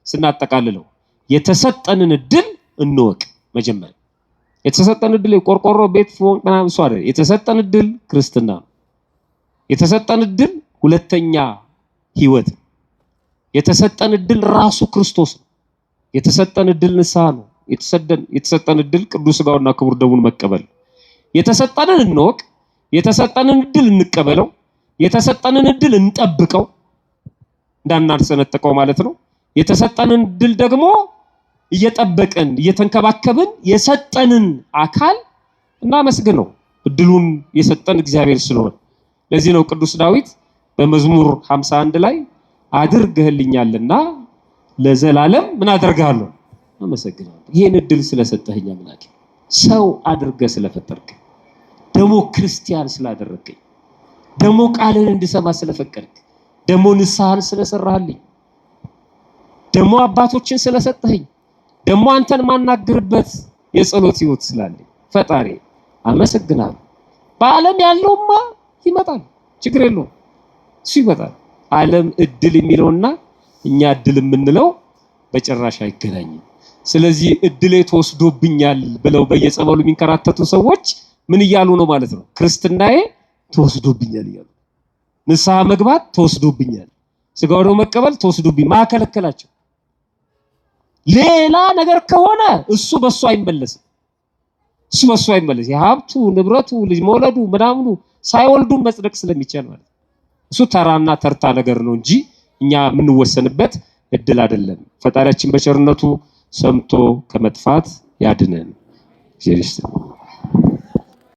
ስናጠቃልለው የተሰጠንን እድል እንወቅ። መጀመሪያ የተሰጠን እድል የቆርቆሮ ቤት ፎቅ ምናምን እሱ አይደል። የተሰጠን እድል ክርስትና ነው። የተሰጠን እድል ሁለተኛ ህይወት ነው። የተሰጠን እድል ራሱ ክርስቶስ ነው። የተሰጠን እድል ንስሐ ነው። የተሰጠን እድል ቅዱስ ሥጋውና ክቡር ደሙን መቀበል። የተሰጠንን እንወቅ። የተሰጠንን እድል እንቀበለው። የተሰጠንን እድል እንጠብቀው፣ እንዳናንሰነጥቀው ማለት ነው። የተሰጠንን እድል ደግሞ እየጠበቅን እየተንከባከብን የሰጠንን አካል እናመስግነው። እድሉን የሰጠን እግዚአብሔር ስለሆነ። ለዚህ ነው ቅዱስ ዳዊት በመዝሙር 51 ላይ አድርገህልኛልና ለዘላለም ምን አደርጋለሁ? አመሰግናለሁ። ይሄን እድል ስለሰጠኸኝ አምላኬ፣ ሰው አድርገህ ስለፈጠርከኝ፣ ደሞ ክርስቲያን ስላደረከኝ፣ ደሞ ቃልን እንድሰማ ስለፈቀድክ፣ ደሞ ንስሐን ስለሰራህልኝ፣ ደሞ አባቶችን ስለሰጠኸኝ፣ ደሞ አንተን ማናገርበት የጸሎት ህይወት ስላለኝ ፈጣሪ አመሰግናለሁ። በዓለም ያለውማ ይመጣል፣ ችግር የለውም፣ እሱ ይመጣል። ዓለም እድል የሚለውና እኛ እድል የምንለው በጭራሽ አይገናኝም። ስለዚህ እድሌ ተወስዶብኛል ብለው በየጸበሉ የሚንከራተቱ ሰዎች ምን እያሉ ነው ማለት ነው? ክርስትናዬ ተወስዶብኛል እያሉ፣ ንስሐ መግባት ተወስዶብኛል፣ ሥጋው ደሙ መቀበል ተወስዶብኝ። ማከለከላቸው ሌላ ነገር ከሆነ እሱ በሱ አይመለስም። እሱ በሱ አይመለስ። የሀብቱ ንብረቱ ልጅ መውለዱ ምናምኑ ሳይወልዱ መጽደቅ ስለሚቻል ማለት እሱ ተራና ተርታ ነገር ነው እንጂ እኛ የምንወሰንበት እድል አይደለም። ፈጣሪያችን በቸርነቱ ሰምቶ ከመጥፋት ያድነን።